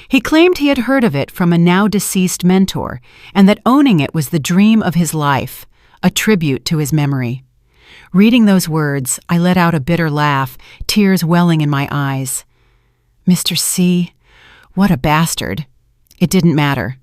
He claimed he had heard of it from a now-deceased mentor, and that owning it was the dream of his life, a tribute to his memory. Reading those words, I let out a bitter laugh, tears welling in my eyes. Mr. C, what a bastard. It didn't matter.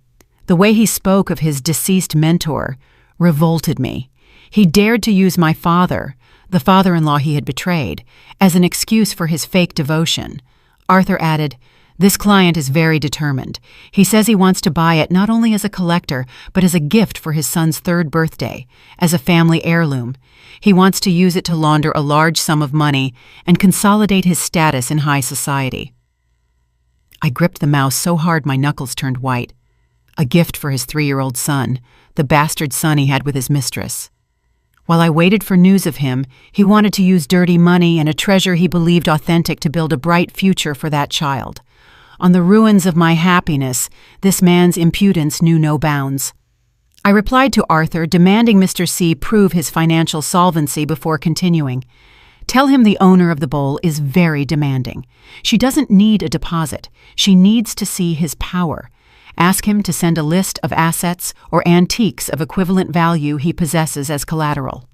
The way he spoke of his deceased mentor revolted me. He dared to use my father, the father-in-law he had betrayed, as an excuse for his fake devotion. Arthur added, "This client is very determined. He says he wants to buy it not only as a collector, but as a gift for his son's 3rd birthday, as a family heirloom. He wants to use it to launder a large sum of money and consolidate his status in high society." I gripped the mouse so hard my knuckles turned white. A gift for his 3-year-old son, the bastard son he had with his mistress. While I waited for news of him, he wanted to use dirty money and a treasure he believed authentic to build a bright future for that child. On the ruins of my happiness, this man's impudence knew no bounds. I replied to Arthur, demanding Mr. C prove his financial solvency before continuing. Tell him the owner of the bowl is very demanding. She doesn't need a deposit. She needs to see his power. Ask him to send a list of assets or antiques of equivalent value he possesses as collateral.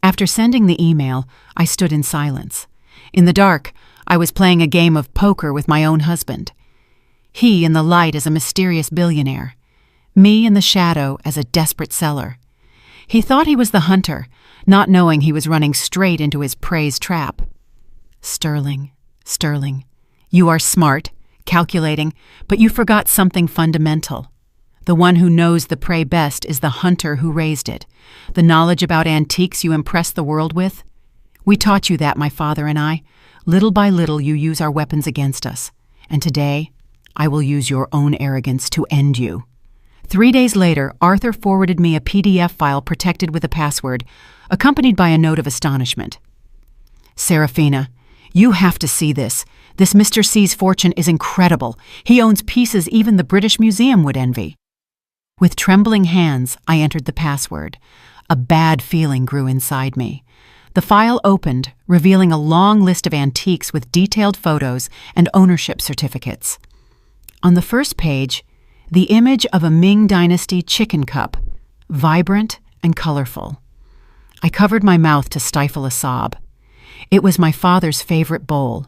After sending the email, I stood in silence. In the dark, I was playing a game of poker with my own husband. He in the light as a mysterious billionaire. Me in the shadow as a desperate seller. He thought he was the hunter, not knowing he was running straight into his prey's trap. Sterling, Sterling, you are smart, calculating, but you forgot something fundamental. The one who knows the prey best is the hunter who raised it. The knowledge about antiques you impress the world with? We taught you that, my father and I. Little by little you use our weapons against us. And today, I will use your own arrogance to end you. 3 days later, Arthur forwarded me a PDF file protected with a password, accompanied by a note of astonishment. Serafina, you have to see this. This Mr. C's fortune is incredible. He owns pieces even the British Museum would envy. With trembling hands, I entered the password. A bad feeling grew inside me. The file opened, revealing a long list of antiques with detailed photos and ownership certificates. On the first page, the image of a Ming Dynasty chicken cup, vibrant and colorful. I covered my mouth to stifle a sob. It was my father's favorite bowl.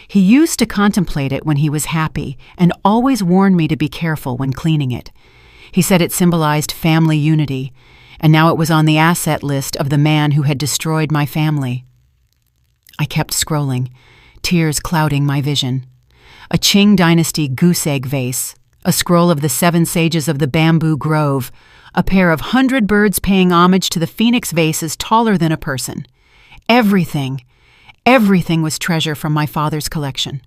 He used to contemplate it when he was happy and always warned me to be careful when cleaning it. He said it symbolized family unity, and now it was on the asset list of the man who had destroyed my family. I kept scrolling, tears clouding my vision. A Qing Dynasty goose egg vase, a scroll of the 7 sages of the bamboo grove, a pair of 100 birds paying homage to the phoenix vases taller than a person. Everything was treasure from my father's collection.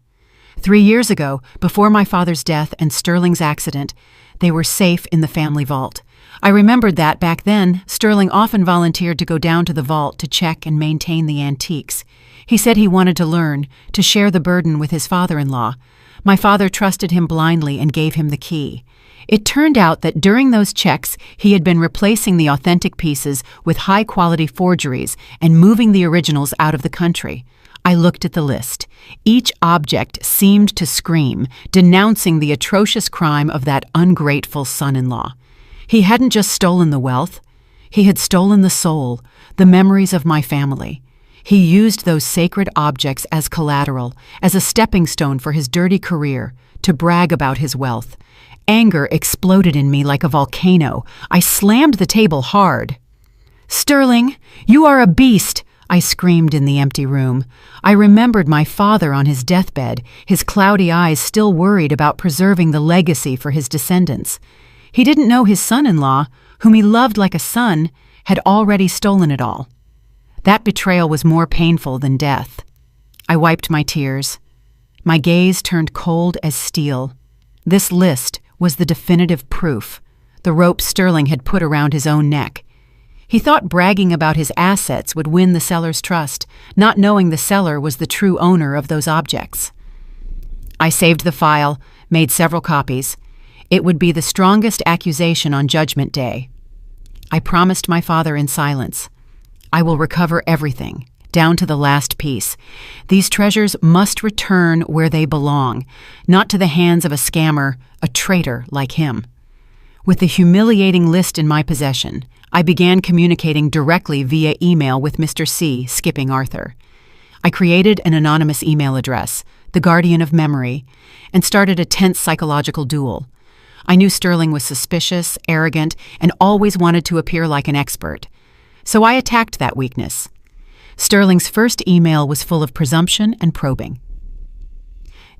3 years ago, before my father's death and Sterling's accident, they were safe in the family vault. I remembered that back then, Sterling often volunteered to go down to the vault to check and maintain the antiques. He said he wanted to learn, to share the burden with his father-in-law. My father trusted him blindly and gave him the key. It turned out that during those checks, he had been replacing the authentic pieces with high-quality forgeries and moving the originals out of the country. I looked at the list. Each object seemed to scream, denouncing the atrocious crime of that ungrateful son-in-law. He hadn't just stolen the wealth. He had stolen the soul, the memories of my family. He used those sacred objects as collateral, as a stepping stone for his dirty career, to brag about his wealth. Anger exploded in me like a volcano. I slammed the table hard. "Sterling, you are a beast!" I screamed in the empty room. I remembered my father on his deathbed, his cloudy eyes still worried about preserving the legacy for his descendants. He didn't know his son-in-law, whom he loved like a son, had already stolen it all. That betrayal was more painful than death. I wiped my tears. My gaze turned cold as steel. This list was the definitive proof, the rope Sterling had put around his own neck. He thought bragging about his assets would win the seller's trust, not knowing the seller was the true owner of those objects. I saved the file, made several copies. It would be the strongest accusation on Judgment Day. I promised my father in silence, I will recover everything, down to the last piece. These treasures must return where they belong, not to the hands of a scammer, a traitor like him. With the humiliating list in my possession, I began communicating directly via email with Mr. C, skipping Arthur. I created an anonymous email address, the guardian of memory, and started a tense psychological duel. I knew Sterling was suspicious, arrogant, and always wanted to appear like an expert. So I attacked that weakness. Sterling's first email was full of presumption and probing.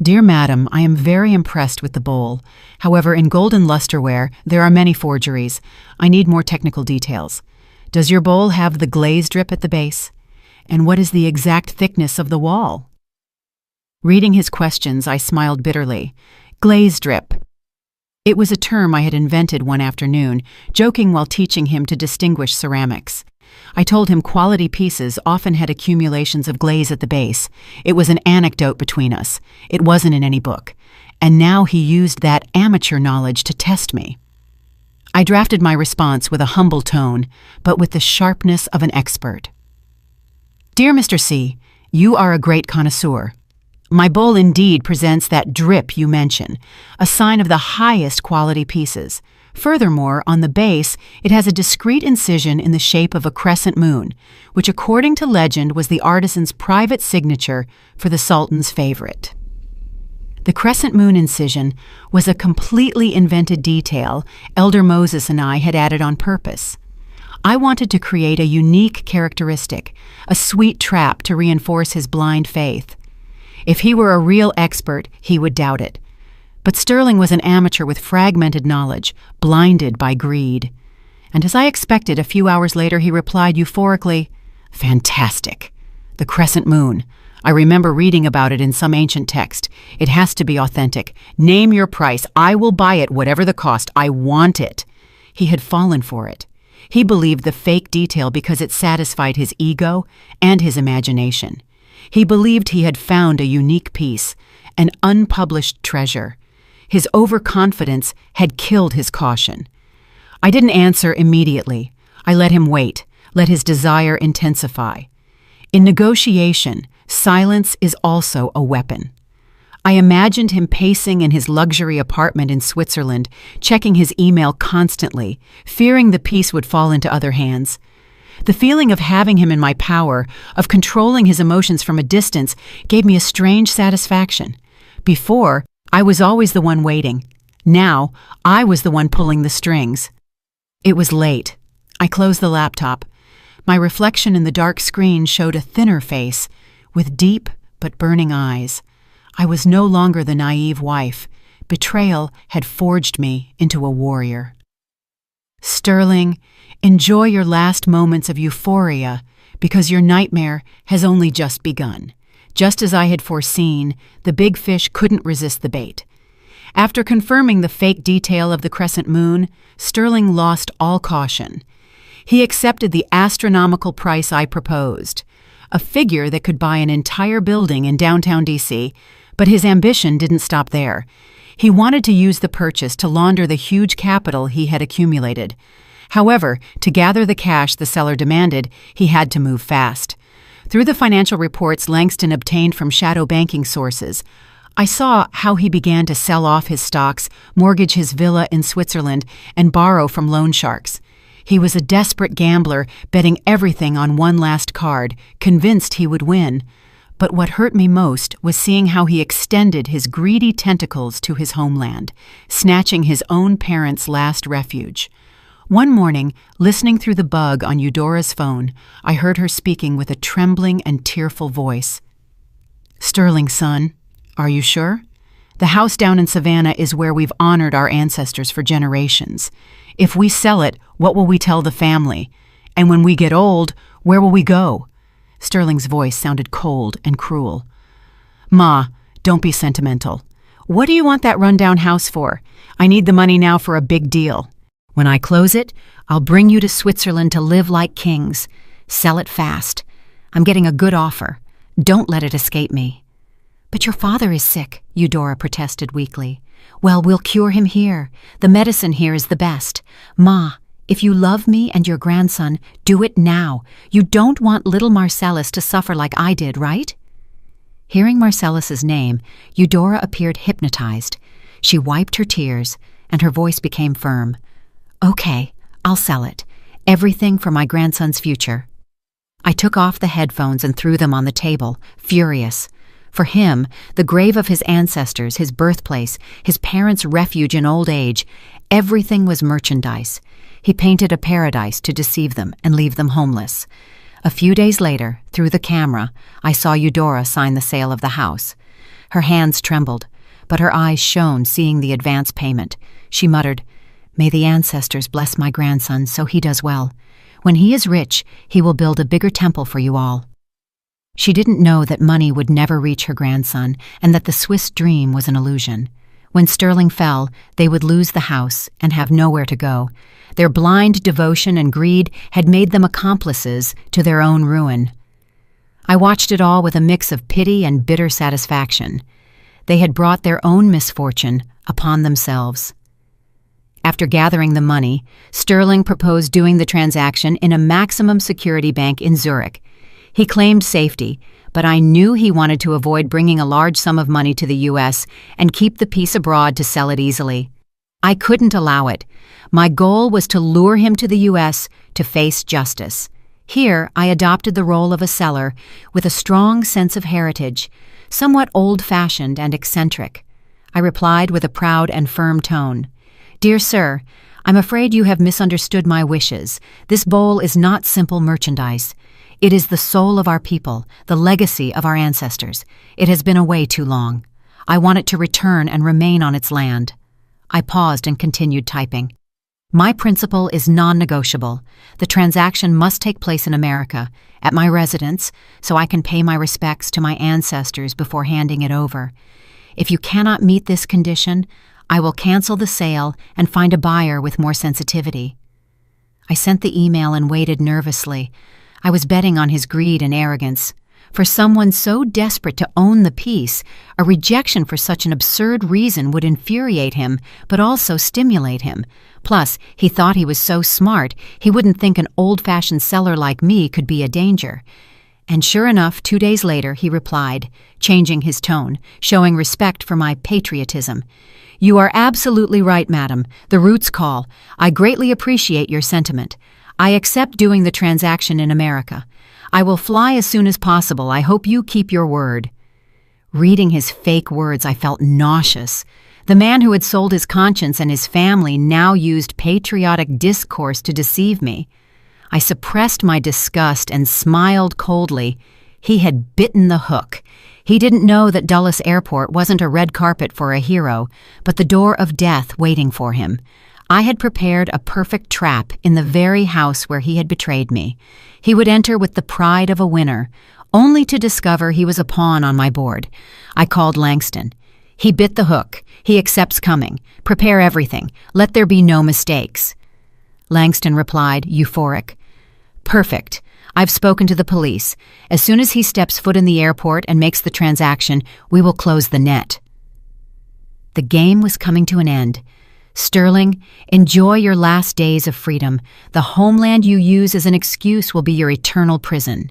Dear Madam, I am very impressed with the bowl. However, in golden lusterware, there are many forgeries. I need more technical details. Does your bowl have the glaze drip at the base? And what is the exact thickness of the wall? Reading his questions, I smiled bitterly. Glaze drip. It was a term I had invented one afternoon, joking while teaching him to distinguish ceramics. I told him quality pieces often had accumulations of glaze at the base. It was an anecdote between us. It wasn't in any book. And now he used that amateur knowledge to test me. I drafted my response with a humble tone, but with the sharpness of an expert. Dear Mr. C, you are a great connoisseur. My bowl indeed presents that drip you mention, a sign of the highest quality pieces. Furthermore, on the base, it has a discreet incision in the shape of a crescent moon, which according to legend was the artisan's private signature for the Sultan's favorite. The crescent moon incision was a completely invented detail Elder Moses and I had added on purpose. I wanted to create a unique characteristic, a sweet trap to reinforce his blind faith. If he were a real expert, he would doubt it. But Sterling was an amateur with fragmented knowledge, blinded by greed. And as I expected, a few hours later he replied euphorically, Fantastic! The crescent moon. I remember reading about it in some ancient text. It has to be authentic. Name your price. I will buy it, whatever the cost. I want it. He had fallen for it. He believed the fake detail because it satisfied his ego and his imagination. He believed he had found a unique piece, an unpublished treasure. His overconfidence had killed his caution. I didn't answer immediately. I let him wait, let his desire intensify. In negotiation, silence is also a weapon. I imagined him pacing in his luxury apartment in Switzerland, checking his email constantly, fearing the piece would fall into other hands. The feeling of having him in my power, of controlling his emotions from a distance, gave me a strange satisfaction. Before, I was always the one waiting. Now, I was the one pulling the strings. It was late. I closed the laptop. My reflection in the dark screen showed a thinner face, with deep but burning eyes. I was no longer the naive wife. Betrayal had forged me into a warrior. Sterling, enjoy your last moments of euphoria, because your nightmare has only just begun. Just as I had foreseen, the big fish couldn't resist the bait. After confirming the fake detail of the crescent moon, Sterling lost all caution. He accepted the astronomical price I proposed, a figure that could buy an entire building in downtown D.C., but his ambition didn't stop there. He wanted to use the purchase to launder the huge capital he had accumulated. However, to gather the cash the seller demanded, he had to move fast. Through the financial reports Langston obtained from shadow banking sources, I saw how he began to sell off his stocks, mortgage his villa in Switzerland, and borrow from loan sharks. He was a desperate gambler, betting everything on one last card, convinced he would win. But what hurt me most was seeing how he extended his greedy tentacles to his homeland, snatching his own parents' last refuge. One morning, listening through the bug on Eudora's phone, I heard her speaking with a trembling and tearful voice. Sterling, son, are you sure? The house down in Savannah is where we've honored our ancestors for generations. If we sell it, what will we tell the family? And when we get old, where will we go? Sterling's voice sounded cold and cruel. Ma, don't be sentimental. What do you want that rundown house for? I need the money now for a big deal. When I close it, I'll bring you to Switzerland to live like kings. Sell it fast. I'm getting a good offer. Don't let it escape me. But your father is sick, Eudora protested weakly. Well, we'll cure him here. The medicine here is the best. Ma, if you love me and your grandson, do it now. You don't want little Marcellus to suffer like I did, right? Hearing Marcellus's name, Eudora appeared hypnotized. She wiped her tears, and her voice became firm. Okay, I'll sell it. everything for my grandson's future. I took off the headphones and threw them on the table, furious. For him, the grave of his ancestors, his birthplace, his parents' refuge in old age, everything was merchandise. He painted a paradise to deceive them and leave them homeless. A few days later, through the camera, I saw Eudora sign the sale of the house. Her hands trembled, but her eyes shone seeing the advance payment. She muttered, "May the ancestors bless my grandson so he does well. When he is rich, he will build a bigger temple for you all." She didn't know that money would never reach her grandson and that the Swiss dream was an illusion. When Sterling fell, they would lose the house and have nowhere to go. Their blind devotion and greed had made them accomplices to their own ruin. I watched it all with a mix of pity and bitter satisfaction. They had brought their own misfortune upon themselves. After gathering the money, Sterling proposed doing the transaction in a maximum security bank in Zurich. He claimed safety, but I knew he wanted to avoid bringing a large sum of money to the U.S. and keep the piece abroad to sell it easily. I couldn't allow it. My goal was to lure him to the U.S. to face justice. Here, I adopted the role of a seller with a strong sense of heritage, somewhat old-fashioned and eccentric. I replied with a proud and firm tone, "Dear sir, I'm afraid you have misunderstood my wishes. This bowl is not simple merchandise. It is the soul of our people, the legacy of our ancestors. It has been away too long. I want it to return and remain on its land." I paused and continued typing. "My principle is non-negotiable. The transaction must take place in America, at my residence, so I can pay my respects to my ancestors before handing it over. If you cannot meet this condition, I will cancel the sale and find a buyer with more sensitivity." I sent the email and waited nervously. I was betting on his greed and arrogance. For someone so desperate to own the piece, a rejection for such an absurd reason would infuriate him, but also stimulate him. Plus, he thought he was so smart, he wouldn't think an old-fashioned seller like me could be a danger. And sure enough, 2 days later, he replied, changing his tone, showing respect for my patriotism. "You are absolutely right, madam. The roots call. I greatly appreciate your sentiment. I accept doing the transaction in America. I will fly as soon as possible. I hope you keep your word." Reading his fake words, I felt nauseous. The man who had sold his conscience and his family now used patriotic discourse to deceive me. I suppressed my disgust and smiled coldly. He had bitten the hook. He didn't know that Dulles Airport wasn't a red carpet for a hero, but the door of death waiting for him. I had prepared a perfect trap in the very house where he had betrayed me. He would enter with the pride of a winner, only to discover he was a pawn on my board. I called Langston. "He bit the hook. He accepts coming. Prepare everything. Let there be no mistakes." Langston replied, euphoric, "Perfect. I've spoken to the police. As soon as he steps foot in the airport and makes the transaction, we will close the net." The game was coming to an end. "Sterling, enjoy your last days of freedom. The homeland you use as an excuse will be your eternal prison."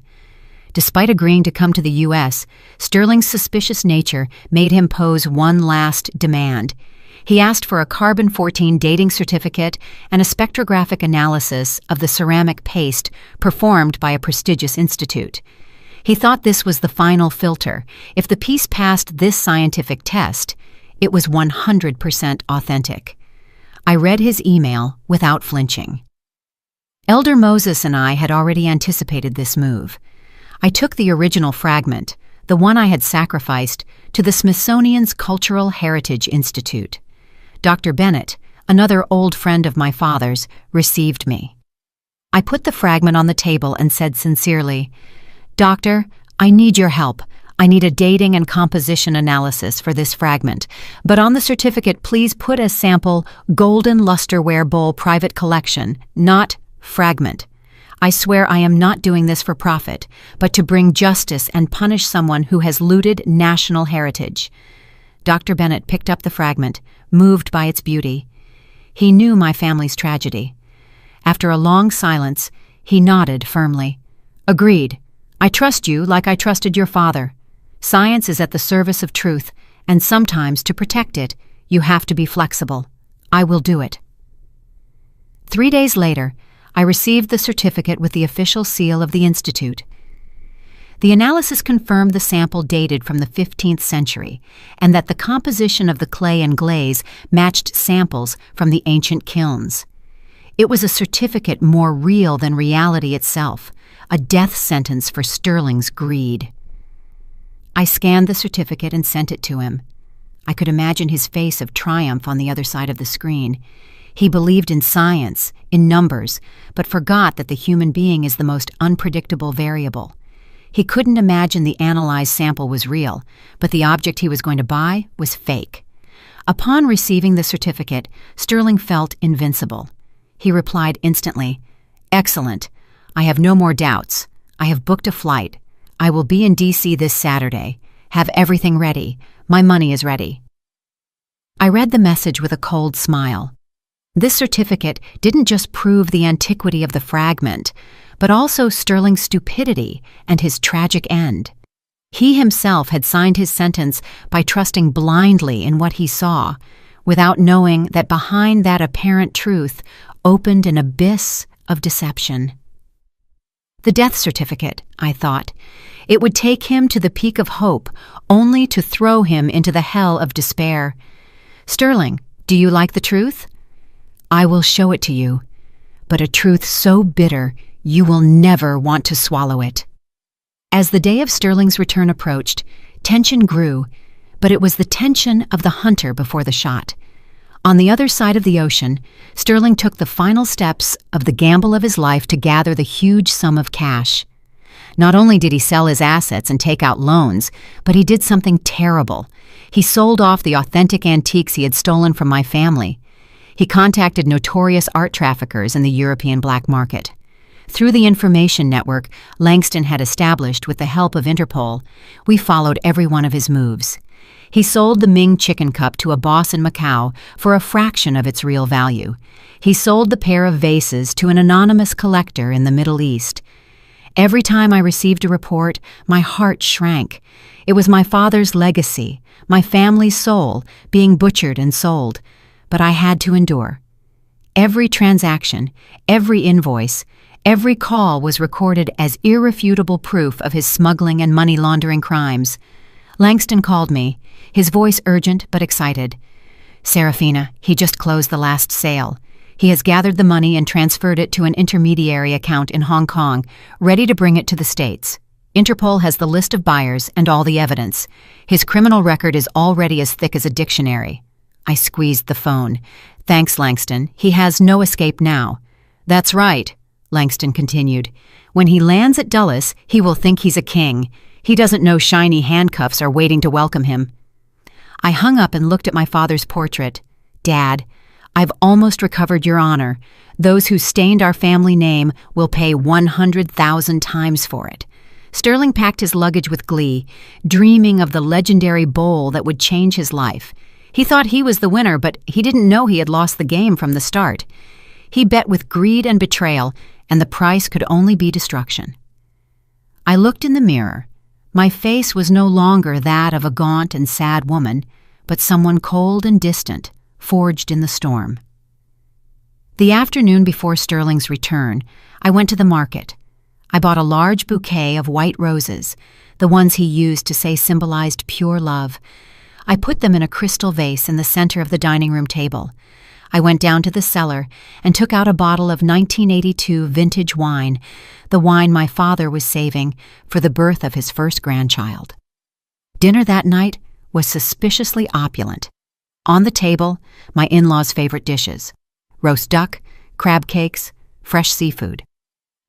Despite agreeing to come to the U.S., Sterling's suspicious nature made him pose one last demand. He asked for a carbon-14 dating certificate and a spectrographic analysis of the ceramic paste performed by a prestigious institute. He thought this was the final filter. If the piece passed this scientific test, it was 100% authentic. I read his email without flinching. Elder Moses and I had already anticipated this move. I took the original fragment, the one I had sacrificed, to the Smithsonian's Cultural Heritage Institute. Dr. Bennett, another old friend of my father's, received me. I put the fragment on the table and said sincerely, "Doctor, I need your help. I need a dating and composition analysis for this fragment, but on the certificate please put as sample Golden Lusterware Bowl Private Collection, not fragment. I swear I am not doing this for profit, but to bring justice and punish someone who has looted national heritage." Dr. Bennett picked up the fragment, moved by its beauty. He knew my family's tragedy. After a long silence, he nodded firmly. "Agreed. I trust you like I trusted your father. Science is at the service of truth, and sometimes to protect it, you have to be flexible. I will do it." 3 days later, I received the certificate with the official seal of the Institute. The analysis confirmed the sample dated from the 15th century and that the composition of the clay and glaze matched samples from the ancient kilns. It was a certificate more real than reality itself, a death sentence for Sterling's greed. I scanned the certificate and sent it to him. I could imagine his face of triumph on the other side of the screen. He believed in science, in numbers, but forgot that the human being is the most unpredictable variable. He couldn't imagine the analyzed sample was real, but the object he was going to buy was fake. Upon receiving the certificate, Sterling felt invincible. He replied instantly, "Excellent. I have no more doubts. I have booked a flight. I will be in D.C. this Saturday. Have everything ready. My money is ready." I read the message with a cold smile. This certificate didn't just prove the antiquity of the fragment, but also Sterling's stupidity and his tragic end. He himself had signed his sentence by trusting blindly in what he saw, without knowing that behind that apparent truth opened an abyss of deception. The death certificate, I thought. It would take him to the peak of hope, only to throw him into the hell of despair. "Sterling, do you like the truth? I will show it to you, but a truth so bitter you will never want to swallow it." As the day of Sterling's return approached, tension grew, but it was the tension of the hunter before the shot. On the other side of the ocean, Sterling took the final steps of the gamble of his life to gather the huge sum of cash. Not only did he sell his assets and take out loans, but he did something terrible. He sold off the authentic antiques he had stolen from my family. He contacted notorious art traffickers in the European black market. Through the information network Langston had established with the help of Interpol, we followed every one of his moves. He sold the Ming chicken cup to a boss in Macau for a fraction of its real value. He sold the pair of vases to an anonymous collector in the Middle East. Every time I received a report, my heart shrank. It was my father's legacy, my family's soul, being butchered and sold. But I had to endure. Every transaction, every invoice, every call was recorded as irrefutable proof of his smuggling and money laundering crimes. Langston called me, his voice urgent but excited. "Serafina, he just closed the last sale. He has gathered the money and transferred it to an intermediary account in Hong Kong, ready to bring it to the States. Interpol has the list of buyers and all the evidence. His criminal record is already as thick as a dictionary." I squeezed the phone. "Thanks, Langston. He has no escape now." "That's right," Langston continued. "When he lands at Dulles, he will think he's a king. He doesn't know shiny handcuffs are waiting to welcome him." I hung up and looked at my father's portrait. "Dad, I've almost recovered your honor. Those who stained our family name will pay 100,000 times for it." Sterling packed his luggage with glee, dreaming of the legendary bowl that would change his life. He thought he was the winner, but he didn't know he had lost the game from the start. He bet with greed and betrayal, and the price could only be destruction. I looked in the mirror. My face was no longer that of a gaunt and sad woman, but someone cold and distant, forged in the storm. The afternoon before Sterling's return, I went to the market. I bought a large bouquet of white roses, the ones he used to say symbolized pure love. I put them in a crystal vase in the center of the dining room table. I went down to the cellar and took out a bottle of 1982 vintage wine, the wine my father was saving for the birth of his first grandchild. Dinner that night was suspiciously opulent. On the table, my in-laws' favorite dishes: roast duck, crab cakes, fresh seafood.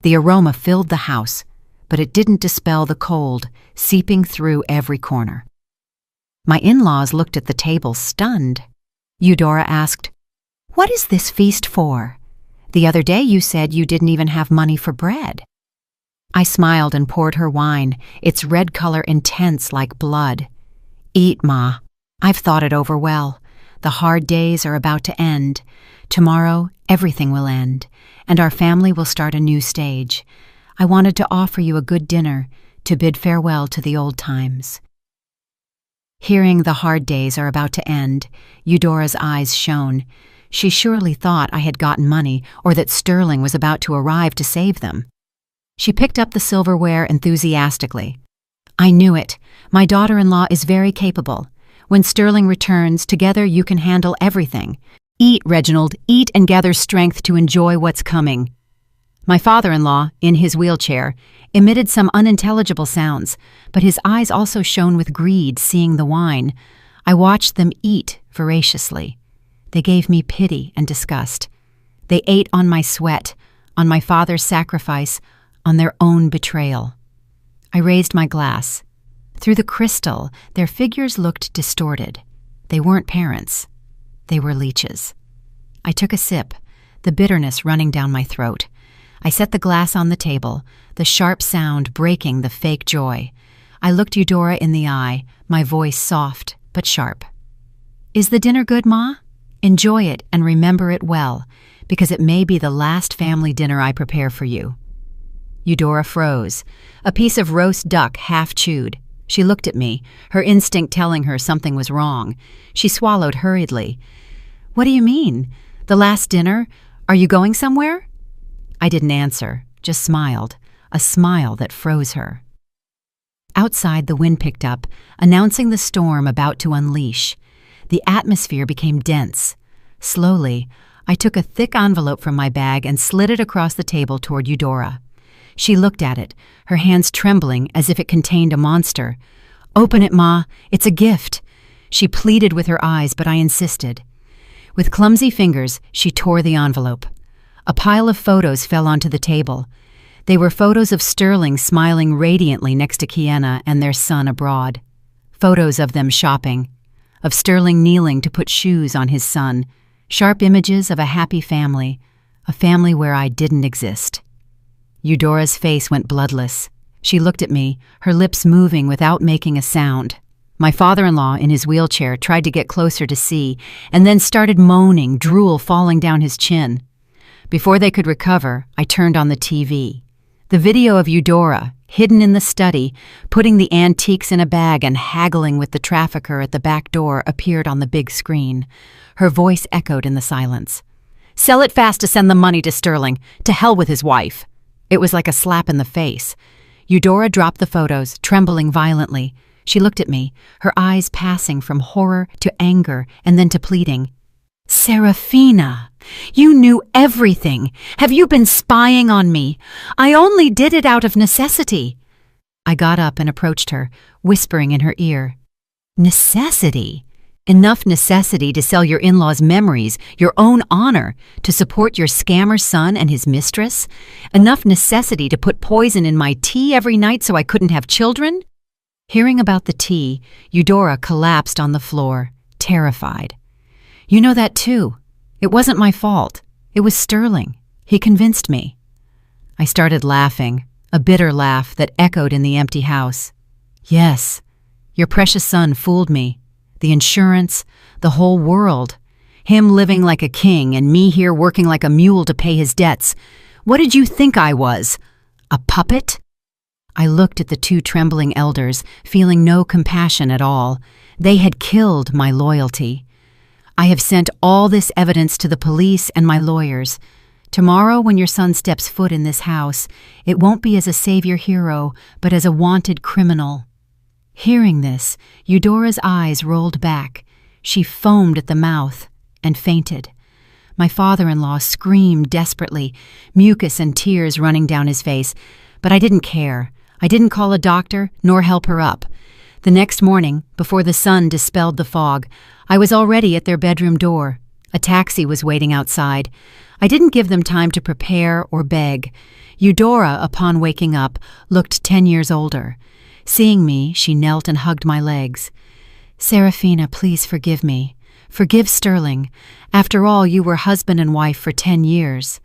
The aroma filled the house, but it didn't dispel the cold, seeping through every corner. My in-laws looked at the table stunned. Eudora asked, "What is this feast for? The other day you said you didn't even have money for bread." I smiled and poured her wine, its red color intense like blood. "Eat, Ma. I've thought it over well. The hard days are about to end. Tomorrow, everything will end, and our family will start a new stage. I wanted to offer you a good dinner to bid farewell to the old times." Hearing the hard days are about to end, Eudora's eyes shone. She surely thought I had gotten money or that Sterling was about to arrive to save them. She picked up the silverware enthusiastically. I knew it. My daughter-in-law is very capable. When Sterling returns, together you can handle everything. Eat, Reginald, eat and gather strength to enjoy what's coming. My father-in-law, in his wheelchair, emitted some unintelligible sounds, but his eyes also shone with greed seeing the wine. I watched them eat voraciously. They gave me pity and disgust. They ate on my sweat, on my father's sacrifice, on their own betrayal. I raised my glass. Through the crystal, their figures looked distorted. They weren't parents. They were leeches. I took a sip, the bitterness running down my throat. I set the glass on the table, the sharp sound breaking the fake joy. I looked Eudora in the eye, my voice soft but sharp. Is the dinner good, Ma? Enjoy it and remember it well, because it may be the last family dinner I prepare for you. Eudora froze, a piece of roast duck half chewed. She looked at me, her instinct telling her something was wrong. She swallowed hurriedly. What do you mean? The last dinner? Are you going somewhere? I didn't answer, just smiled, a smile that froze her. Outside, the wind picked up, announcing the storm about to unleash. The atmosphere became dense. Slowly, I took a thick envelope from my bag and slid it across the table toward Eudora. She looked at it, her hands trembling as if it contained a monster. Open it, Ma. It's a gift. She pleaded with her eyes, but I insisted. With clumsy fingers, she tore the envelope. A pile of photos fell onto the table. They were photos of Sterling smiling radiantly next to Kiana and their son abroad. Photos of them shopping. Of Sterling kneeling to put shoes on his son. Sharp images of a happy family. A family where I didn't exist. Eudora's face went bloodless. She looked at me, her lips moving without making a sound. My father-in-law, in his wheelchair, tried to get closer to see, and then started moaning, drool falling down his chin. Before they could recover, I turned on the TV. The video of Eudora, hidden in the study, putting the antiques in a bag and haggling with the trafficker at the back door, appeared on the big screen. Her voice echoed in the silence. Sell it fast to send the money to Sterling. To hell with his wife. It was like a slap in the face. Eudora dropped the photos, trembling violently. She looked at me, her eyes passing from horror to anger and then to pleading. Serafina, you knew everything. Have you been spying on me? I only did it out of necessity. I got up and approached her, whispering in her ear. Necessity? Enough necessity to sell your in-laws' memories, your own honor, to support your scammer son and his mistress? Enough necessity to put poison in my tea every night so I couldn't have children? Hearing about the tea, Eudora collapsed on the floor, terrified. You know that too. It wasn't my fault. It was Sterling. He convinced me. I started laughing, a bitter laugh that echoed in the empty house. Yes, your precious son fooled me. The insurance, the whole world. Him living like a king and me here working like a mule to pay his debts. What did you think I was? A puppet? I looked at the two trembling elders, feeling no compassion at all. They had killed my loyalty. I have sent all this evidence to the police and my lawyers. Tomorrow, when your son steps foot in this house, it won't be as a savior hero, but as a wanted criminal. Hearing this, Eudora's eyes rolled back. She foamed at the mouth and fainted. My father-in-law screamed desperately, mucus and tears running down his face, but I didn't care. I didn't call a doctor nor help her up. The next morning, before the sun dispelled the fog, I was already at their bedroom door. A taxi was waiting outside. I didn't give them time to prepare or beg. Eudora, upon waking up, looked 10 years older. Seeing me, she knelt and hugged my legs. Serafina, please forgive me. Forgive Sterling. After all, you were husband and wife for 10 years.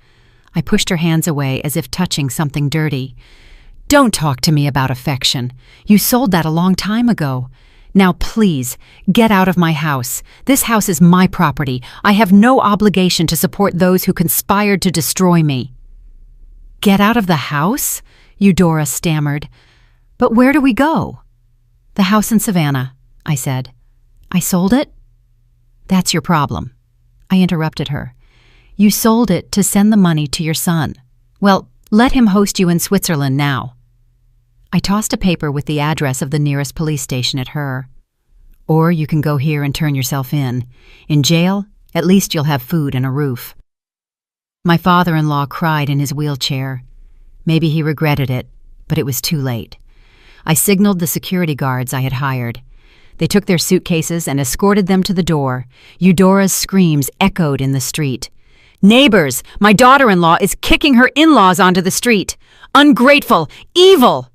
I pushed her hands away as if touching something dirty. Don't talk to me about affection. You sold that a long time ago. Now please, get out of my house. This house is my property. I have no obligation to support those who conspired to destroy me. Get out of the house? Eudora stammered. But where do we go? The house in Savannah, I said. I sold it? That's your problem. I interrupted her. You sold it to send the money to your son. Well, let him host you in Switzerland now. I tossed a paper with the address of the nearest police station at her. Or you can go here and turn yourself in. In jail, at least you'll have food and a roof. My father-in-law cried in his wheelchair. Maybe he regretted it, but it was too late. I signaled the security guards I had hired. They took their suitcases and escorted them to the door. Eudora's screams echoed in the street. Neighbors, my daughter-in-law is kicking her in-laws onto the street. Ungrateful! Evil!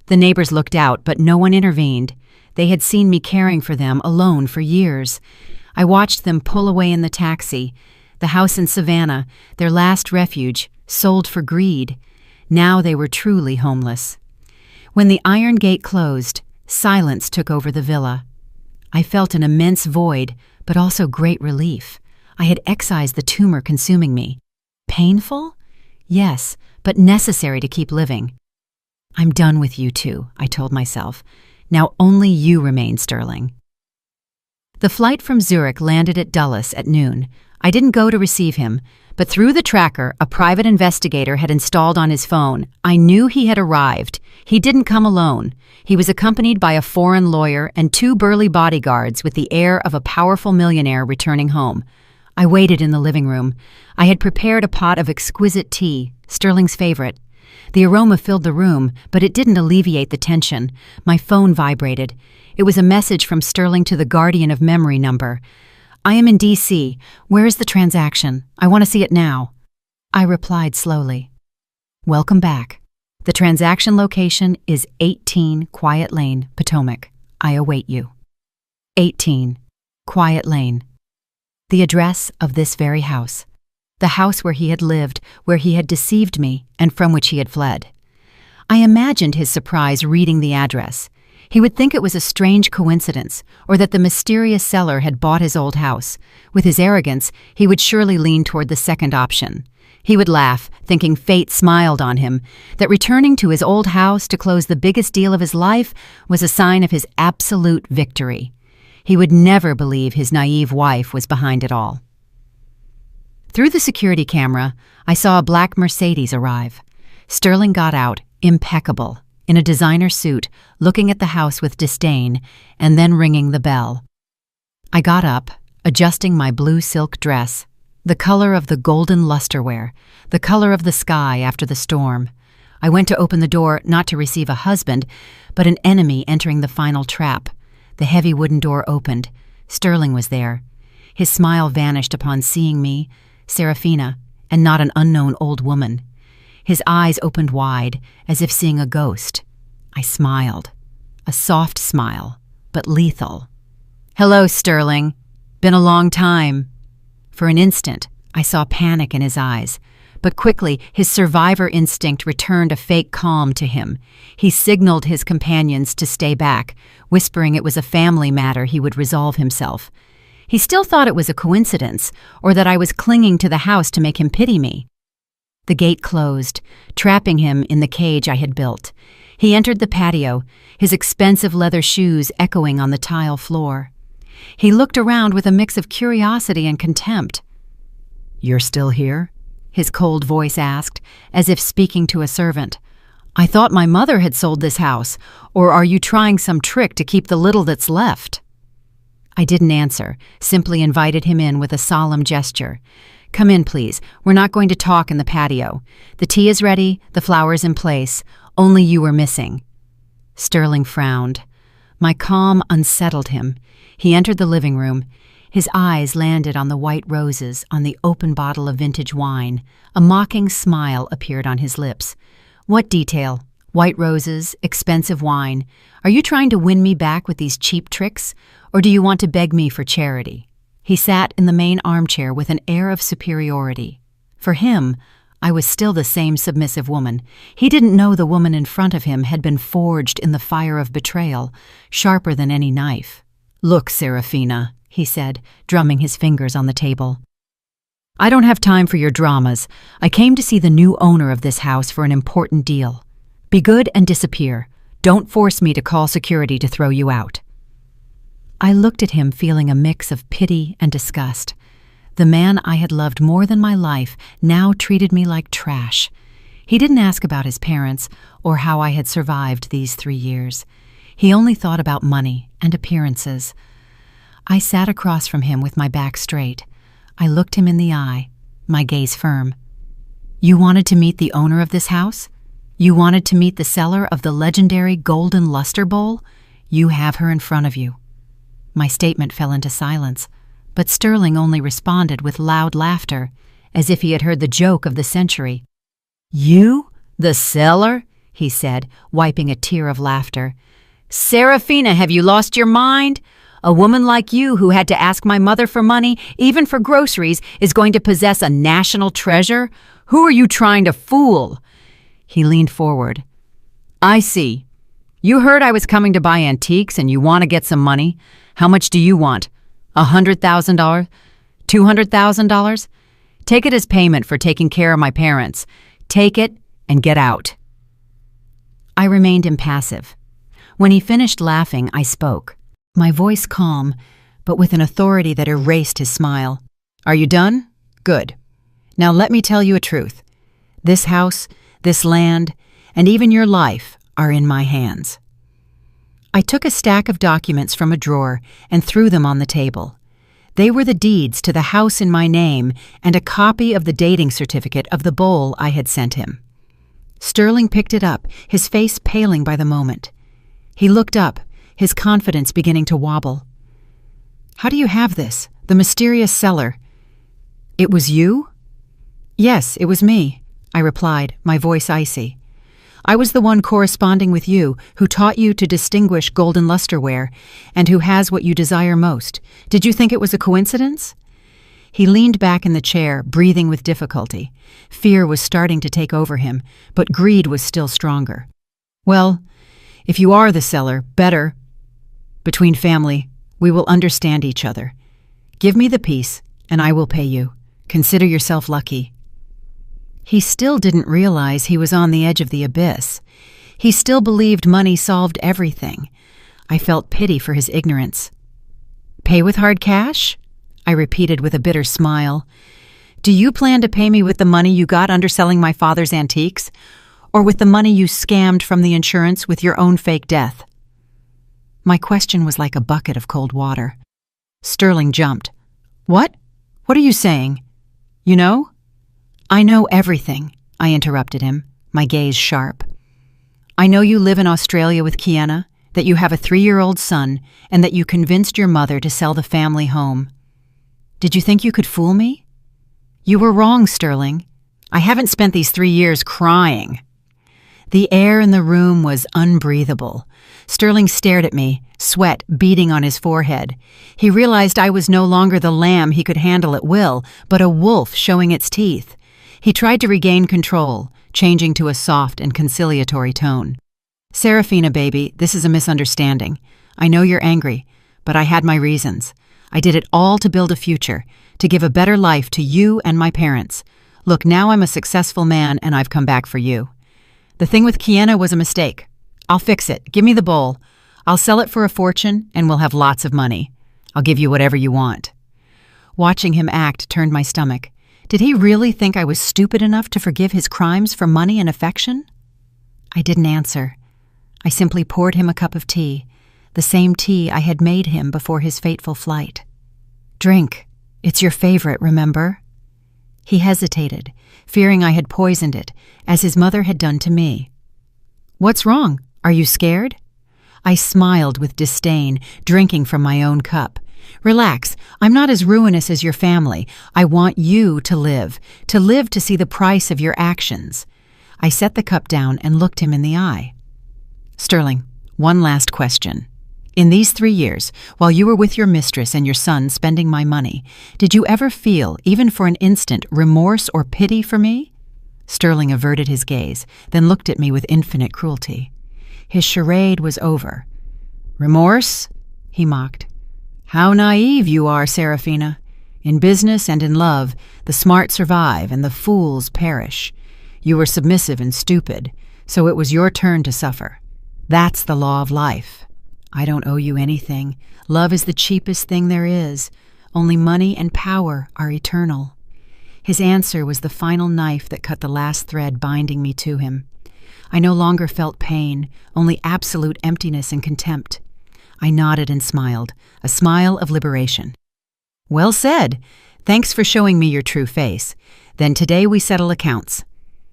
The neighbors looked out, but no one intervened. They had seen me caring for them alone for years. I watched them pull away in the taxi. The house in Savannah, their last refuge, sold for greed. Now they were truly homeless. When the iron gate closed, silence took over the villa. I felt an immense void, but also great relief. I had excised the tumor consuming me. Painful? Yes, but necessary to keep living. I'm done with you two, I told myself. Now only you remain, Sterling. The flight from Zurich landed at Dulles at noon. I didn't go to receive him, but through the tracker a private investigator had installed on his phone, I knew he had arrived. He didn't come alone. He was accompanied by a foreign lawyer and 2 burly bodyguards with the air of a powerful millionaire returning home. I waited in the living room. I had prepared a pot of exquisite tea, Sterling's favorite. The aroma filled the room, but it didn't alleviate the tension. My phone vibrated. It was a message from Sterling to the Guardian of Memory number. I am in D.C. Where is the transaction? I want to see it now. I replied slowly. Welcome back. The transaction location is 18 Quiet Lane, Potomac. I await you. 18 Quiet Lane. The address of this very house. The house where he had lived, where he had deceived me, and from which he had fled. I imagined his surprise reading the address. He would think it was a strange coincidence, or that the mysterious seller had bought his old house. With his arrogance, he would surely lean toward the second option. He would laugh, thinking fate smiled on him, that returning to his old house to close the biggest deal of his life was a sign of his absolute victory. He would never believe his naive wife was behind it all. Through the security camera, I saw a black Mercedes arrive. Sterling got out, impeccable, in a designer suit, looking at the house with disdain, and then ringing the bell. I got up, adjusting my blue silk dress, the color of the golden lusterware, the color of the sky after the storm. I went to open the door not to receive a husband, but an enemy entering the final trap. The heavy wooden door opened. Sterling was there. His smile vanished upon seeing me, Serafina, and not an unknown old woman. His eyes opened wide, as if seeing a ghost. I smiled. A soft smile, but lethal. "Hello, Sterling. Been a long time." For an instant, I saw panic in his eyes, but quickly his survivor instinct returned a fake calm to him. He signaled his companions to stay back, whispering it was a family matter he would resolve himself. He still thought it was a coincidence, or that I was clinging to the house to make him pity me. The gate closed, trapping him in the cage I had built. He entered the patio, his expensive leather shoes echoing on the tile floor. He looked around with a mix of curiosity and contempt. "You're still here?" his cold voice asked, as if speaking to a servant. "I thought my mother had sold this house, or are you trying some trick to keep the little that's left?" I didn't answer, simply invited him in with a solemn gesture. "Come in, please. We're not going to talk in the patio. The tea is ready, the flowers in place. Only you were missing." Sterling frowned. My calm unsettled him. He entered the living room. His eyes landed on the white roses on the open bottle of vintage wine. A mocking smile appeared on his lips. "What detail? White roses, expensive wine. Are you trying to win me back with these cheap tricks, or do you want to beg me for charity?" He sat in the main armchair with an air of superiority. For him, I was still the same submissive woman. He didn't know the woman in front of him had been forged in the fire of betrayal, sharper than any knife. "Look, Serafina," he said, drumming his fingers on the table. "I don't have time for your dramas. I came to see the new owner of this house for an important deal. Be good and disappear. Don't force me to call security to throw you out." I looked at him feeling a mix of pity and disgust. The man I had loved more than my life now treated me like trash. He didn't ask about his parents or how I had survived these 3 years. He only thought about money and appearances. I sat across from him with my back straight. I looked him in the eye, my gaze firm. You wanted to meet the owner of this house? You wanted to meet the seller of the legendary Golden Luster Bowl? You have her in front of you. My statement fell into silence, but Sterling only responded with loud laughter, as if he had heard the joke of the century. You? The seller? He said, wiping a tear of laughter. Serafina, have you lost your mind? A woman like you who had to ask my mother for money, even for groceries, is going to possess a national treasure? Who are you trying to fool? He leaned forward. I see. You heard I was coming to buy antiques and you want to get some money. How much do you want? $100,000? $200,000? Take it as payment for taking care of my parents. Take it and get out. I remained impassive. When he finished laughing, I spoke, my voice calm, but with an authority that erased his smile. Are you done? Good. Now let me tell you a truth. This house, this land, and even your life are in my hands. I took a stack of documents from a drawer and threw them on the table. They were the deeds to the house in my name and a copy of the dating certificate of the bowl I had sent him. Sterling picked it up, his face paling by the moment. He looked up, his confidence beginning to wobble. How do you have this? The mysterious seller. It was you? Yes, it was me, I replied, my voice icy. I was the one corresponding with you, who taught you to distinguish golden lusterware, and who has what you desire most. Did you think it was a coincidence? He leaned back in the chair, breathing with difficulty. Fear was starting to take over him, but greed was still stronger. Well, if you are the seller, better. Between family, we will understand each other. Give me the piece, and I will pay you. Consider yourself lucky. He still didn't realize he was on the edge of the abyss. He still believed money solved everything. I felt pity for his ignorance. Pay with hard cash? I repeated with a bitter smile. Do you plan to pay me with the money you got underselling my father's antiques? Or with the money you scammed from the insurance with your own fake death? My question was like a bucket of cold water. Sterling jumped. What? What are you saying? You know? I know everything, I interrupted him, my gaze sharp. I know you live in Australia with Kiana, that you have a 3-year-old son, and that you convinced your mother to sell the family home. Did you think you could fool me? You were wrong, Sterling. I haven't spent these 3 years crying. The air in the room was unbreathable. Sterling stared at me, sweat beading on his forehead. He realized I was no longer the lamb he could handle at will, but a wolf showing its teeth. He tried to regain control, changing to a soft and conciliatory tone. Serafina, baby, this is a misunderstanding. I know you're angry, but I had my reasons. I did it all to build a future, to give a better life to you and my parents. Look, now I'm a successful man and I've come back for you. The thing with Kiana was a mistake. I'll fix it. Give me the bowl. I'll sell it for a fortune and we'll have lots of money. I'll give you whatever you want. Watching him act turned my stomach. Did he really think I was stupid enough to forgive his crimes for money and affection? I didn't answer. I simply poured him a cup of tea, the same tea I had made him before his fateful flight. Drink. It's your favorite, remember? He hesitated, fearing I had poisoned it, as his mother had done to me. What's wrong? Are you scared? I smiled with disdain, drinking from my own cup. Relax, I'm not as ruinous as your family. I want you to live to see the price of your actions. I set the cup down and looked him in the eye. Sterling, one last question. In these 3 years, while you were with your mistress and your son spending my money, did you ever feel, even for an instant, remorse or pity for me? Sterling averted his gaze, then looked at me with infinite cruelty. His charade was over. Remorse? He mocked. How naive you are, Serafina. In business and in love, the smart survive and the fools perish. You were submissive and stupid, so it was your turn to suffer. That's the law of life. I don't owe you anything. Love is the cheapest thing there is. Only money and power are eternal. His answer was the final knife that cut the last thread binding me to him. I no longer felt pain, only absolute emptiness and contempt. I nodded and smiled, a smile of liberation. "Well said. Thanks for showing me your true face. Then today we settle accounts.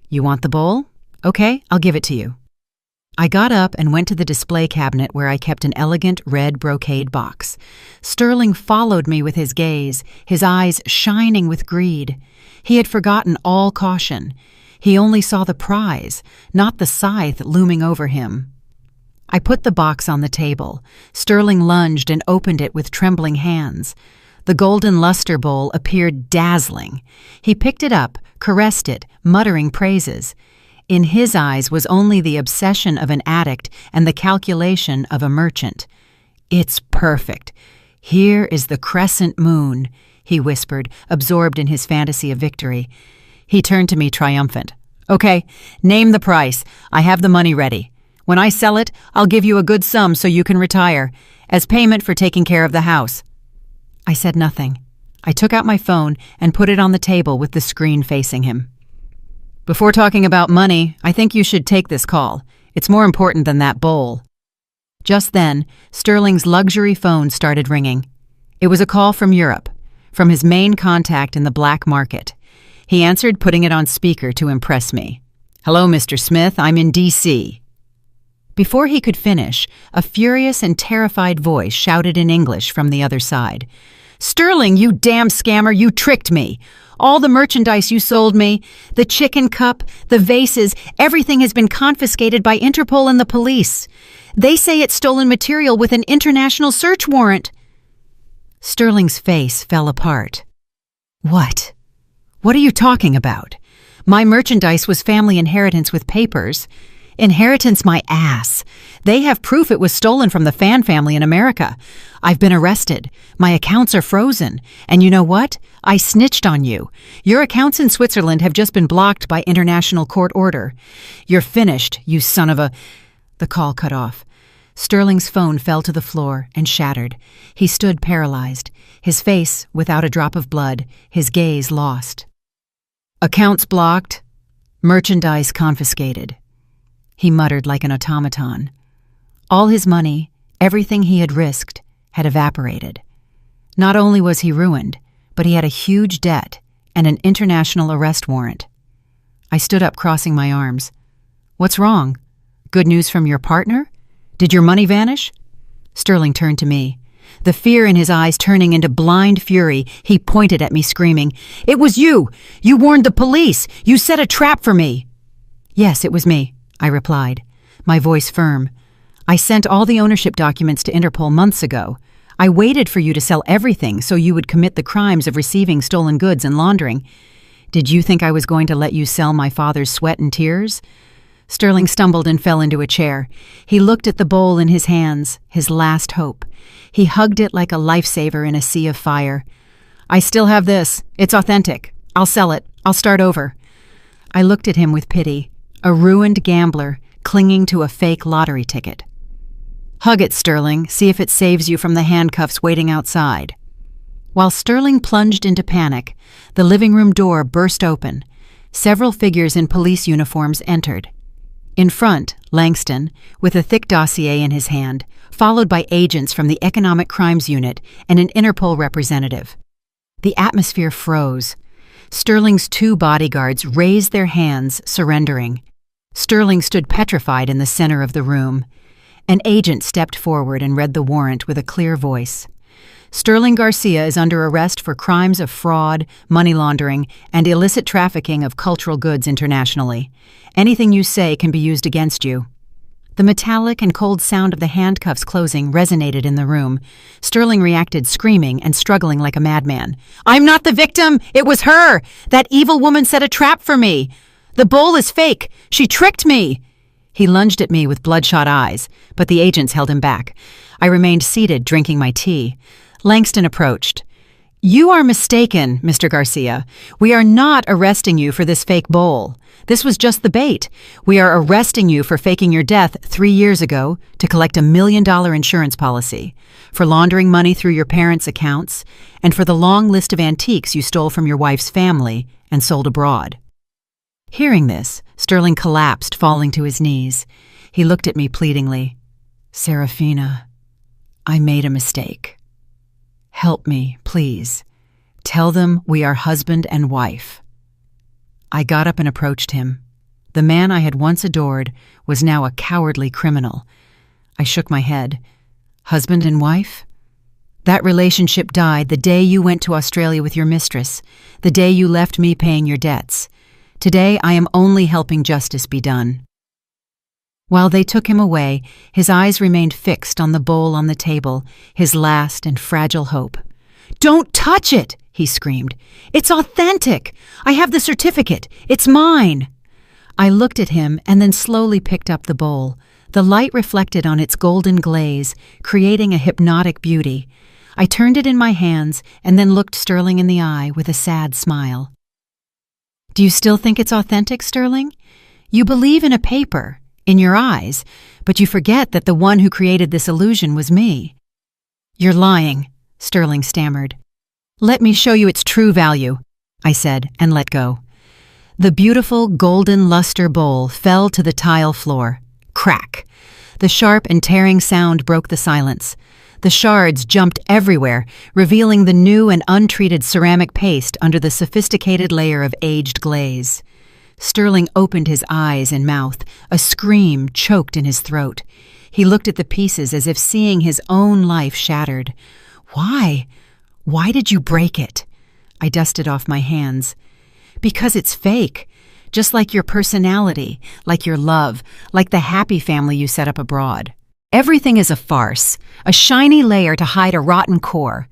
You want the bowl? Okay, I'll give it to you." I got up and went to the display cabinet where I kept an elegant red brocade box. Sterling followed me with his gaze, his eyes shining with greed. He had forgotten all caution. He only saw the prize, not the scythe looming over him. I put the box on the table. Sterling lunged and opened it with trembling hands. The golden luster bowl appeared dazzling. He picked it up, caressed it, muttering praises. In his eyes was only the obsession of an addict and the calculation of a merchant. "It's perfect. Here is the crescent moon," he whispered, absorbed in his fantasy of victory. He turned to me triumphant. "Okay, name the price. I have the money ready. When I sell it, I'll give you a good sum so you can retire, as payment for taking care of the house." I said nothing. I took out my phone and put it on the table with the screen facing him. "Before talking about money, I think you should take this call. It's more important than that bowl." Just then, Sterling's luxury phone started ringing. It was a call from Europe, from his main contact in the black market. He answered, putting it on speaker to impress me. "Hello, Mr. Smith. I'm in D.C. Before he could finish, a furious and terrified voice shouted in English from the other side. "Sterling, you damn scammer, you tricked me! All the merchandise you sold me, the chicken cup, the vases, everything has been confiscated by Interpol and the police. They say it's stolen material with an international search warrant." Sterling's face fell apart. "What? What are you talking about? My merchandise was family inheritance with papers. Inheritance my ass. They have proof it was stolen from the Fan family in America. I've been arrested. My accounts are frozen. And you know what? I snitched on you. Your accounts in Switzerland have just been blocked by international court order. You're finished, you son of a—" The call cut off. Sterling's phone fell to the floor and shattered. He stood paralyzed, his face without a drop of blood, his gaze lost. "Accounts blocked. Merchandise confiscated," he muttered like an automaton. All his money, everything he had risked, had evaporated. Not only was he ruined, but he had a huge debt and an international arrest warrant. I stood up, crossing my arms. "What's wrong? Good news from your partner? Did your money vanish?" Sterling turned to me. The fear in his eyes turning into blind fury, he pointed at me, screaming, "It was you! You warned the police! You set a trap for me!" "Yes, it was me," I replied, my voice firm. "I sent all the ownership documents to Interpol months ago. I waited for you to sell everything so you would commit the crimes of receiving stolen goods and laundering. Did you think I was going to let you sell my father's sweat and tears?" Sterling stumbled and fell into a chair. He looked at the bowl in his hands, his last hope. He hugged it like a lifesaver in a sea of fire. "I still have this. It's authentic. I'll sell it. I'll start over." I looked at him with pity, a ruined gambler clinging to a fake lottery ticket. "Hug it, Sterling. See if it saves you from the handcuffs waiting outside." While Sterling plunged into panic, the living room door burst open. Several figures in police uniforms entered. In front, Langston, with a thick dossier in his hand, followed by agents from the Economic Crimes Unit and an Interpol representative. The atmosphere froze. Sterling's 2 bodyguards raised their hands, surrendering. Sterling stood petrified in the center of the room. An agent stepped forward and read the warrant with a clear voice. "Sterling Garcia is under arrest for crimes of fraud, money laundering, and illicit trafficking of cultural goods internationally. Anything you say can be used against you." The metallic and cold sound of the handcuffs closing resonated in the room. Sterling reacted, screaming and struggling like a madman. "I'm not the victim! It was her! That evil woman set a trap for me! The bowl is fake! She tricked me!" He lunged at me with bloodshot eyes, but the agents held him back. I remained seated, drinking my tea. Langston approached. You are mistaken, Mr. Garcia. We are not arresting you for this fake bowl. This was just the bait. We are arresting you for faking your death 3 years ago to collect $1 million insurance policy, for laundering money through your parents' accounts, and for the long list of antiques you stole from your wife's family and sold abroad. Hearing this, Sterling collapsed, falling to his knees. He looked at me pleadingly. Serafina, I made a mistake. Help me, please. Tell them we are husband and wife. I got up and approached him. The man I had once adored was now a cowardly criminal. I shook my head. Husband and wife? That relationship died the day you went to Australia with your mistress, the day you left me paying your debts. Today I am only helping justice be done. While they took him away, his eyes remained fixed on the bowl on the table, his last and fragile hope. "Don't touch it!" he screamed. "It's authentic! I have the certificate! It's mine!" I looked at him and then slowly picked up the bowl. The light reflected on its golden glaze, creating a hypnotic beauty. I turned it in my hands and then looked Sterling in the eye with a sad smile. "Do you still think it's authentic, Sterling? You believe in a paper, in your eyes, but you forget that the one who created this illusion was me." "You're lying," Sterling stammered. "Let me show you its true value," I said, and let go. The beautiful golden luster bowl fell to the tile floor. Crack! The sharp and tearing sound broke the silence. The shards jumped everywhere, revealing the new and untreated ceramic paste under the sophisticated layer of aged glaze. Sterling opened his eyes and mouth. A scream choked in his throat. He looked at the pieces as if seeing his own life shattered. "Why? Why did you break it?" I dusted off my hands. "Because it's fake. Just like your personality, like your love, like the happy family you set up abroad. Everything is a farce, a shiny layer to hide a rotten core.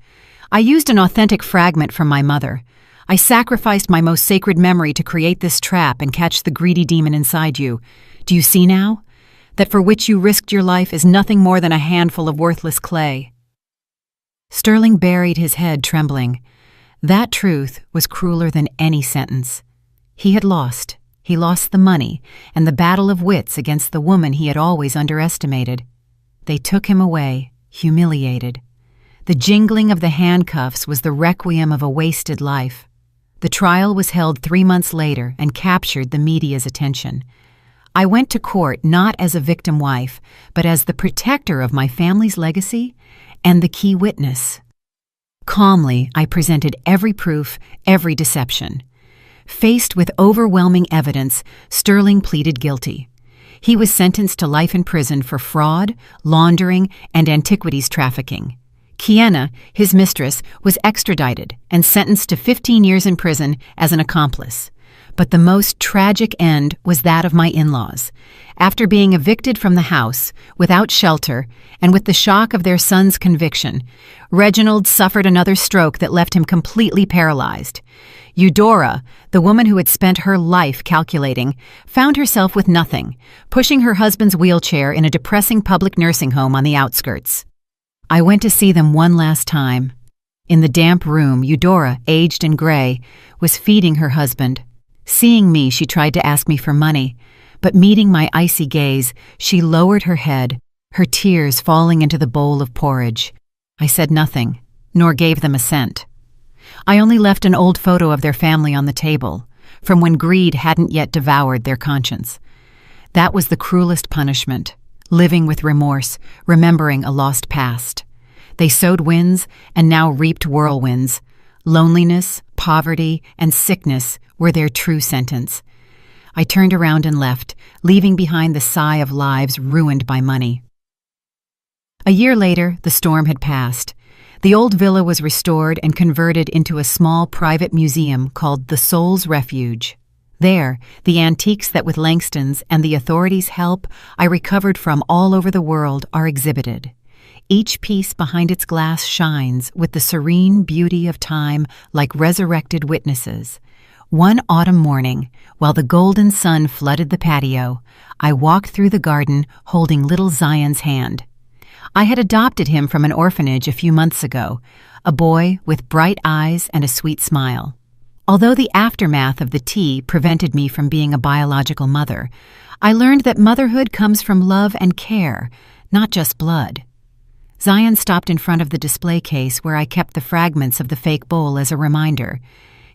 I used an authentic fragment from my mother. I sacrificed my most sacred memory to create this trap and catch the greedy demon inside you. Do you see now? That for which you risked your life is nothing more than a handful of worthless clay." Sterling buried his head, trembling. That truth was crueler than any sentence. He had lost. He lost the money and the battle of wits against the woman he had always underestimated. They took him away, humiliated. The jingling of the handcuffs was the requiem of a wasted life. The trial was held 3 months later and captured the media's attention. I went to court not as a victim wife, but as the protector of my family's legacy and the key witness. Calmly, I presented every proof, every deception. Faced with overwhelming evidence, Sterling pleaded guilty. He was sentenced to life in prison for fraud, laundering, and antiquities trafficking. Kiena, his mistress, was extradited and sentenced to 15 years in prison as an accomplice. But the most tragic end was that of my in-laws. After being evicted from the house, without shelter, and with the shock of their son's conviction, Reginald suffered another stroke that left him completely paralyzed. Eudora, the woman who had spent her life calculating, found herself with nothing, pushing her husband's wheelchair in a depressing public nursing home on the outskirts. I went to see them one last time. In the damp room, Eudora, aged and gray, was feeding her husband. Seeing me, she tried to ask me for money, but meeting my icy gaze, she lowered her head, her tears falling into the bowl of porridge. I said nothing, nor gave them a cent. I only left an old photo of their family on the table, from when greed hadn't yet devoured their conscience. That was the cruelest punishment, living with remorse, remembering a lost past. They sowed winds and now reaped whirlwinds. Loneliness, poverty, and sickness were their true sentence. I turned around and left, leaving behind the sigh of lives ruined by money. A year later, the storm had passed. The old villa was restored and converted into a small private museum called the Soul's Refuge. There, the antiques that with Langston's and the authorities' help I recovered from all over the world are exhibited. Each piece behind its glass shines with the serene beauty of time like resurrected witnesses. One autumn morning, while the golden sun flooded the patio, I walked through the garden holding little Zion's hand. I had adopted him from an orphanage a few months ago, a boy with bright eyes and a sweet smile. Although the aftermath of the tea prevented me from being a biological mother, I learned that motherhood comes from love and care, not just blood. Zion stopped in front of the display case where I kept the fragments of the fake bowl as a reminder.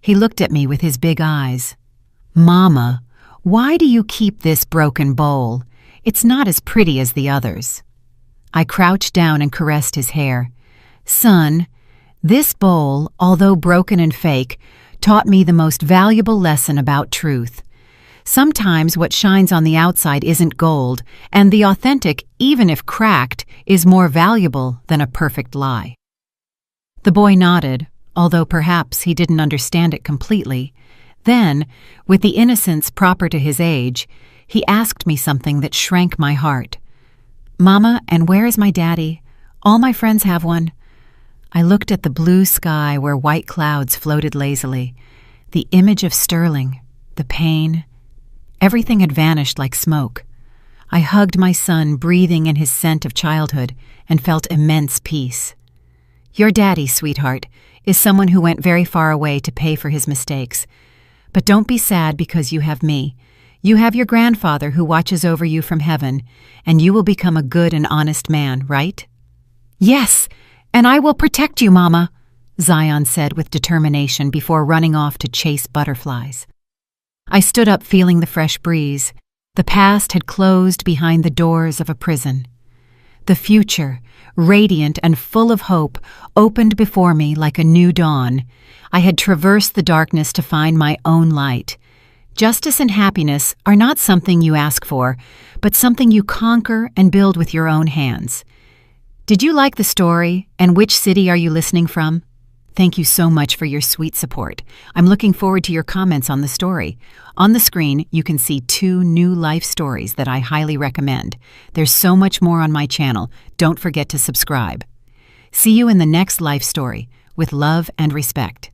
He looked at me with his big eyes. "Mama, why do you keep this broken bowl? It's not as pretty as the others." I crouched down and caressed his hair. "Son, this bowl, although broken and fake, taught me the most valuable lesson about truth. Sometimes what shines on the outside isn't gold, and the authentic, even if cracked, is more valuable than a perfect lie." The boy nodded, although perhaps he didn't understand it completely. Then, with the innocence proper to his age, he asked me something that shrank my heart. "Mama, and where is my daddy? All my friends have one." I looked at the blue sky where white clouds floated lazily. The image of Sterling, the pain, everything had vanished like smoke. I hugged my son, breathing in his scent of childhood, and felt immense peace. "Your daddy, sweetheart, is someone who went very far away to pay for his mistakes. But don't be sad because you have me. You have your grandfather who watches over you from heaven, and you will become a good and honest man, right?" "Yes, and I will protect you, Mama," Zion said with determination before running off to chase butterflies. I stood up feeling the fresh breeze. The past had closed behind the doors of a prison. The future, radiant and full of hope, opened before me like a new dawn. I had traversed the darkness to find my own light. Justice and happiness are not something you ask for, but something you conquer and build with your own hands. Did you like the story, and which city are you listening from? Thank you so much for your sweet support. I'm looking forward to your comments on the story. On the screen, you can see 2 new life stories that I highly recommend. There's so much more on my channel. Don't forget to subscribe. See you in the next life story. With love and respect.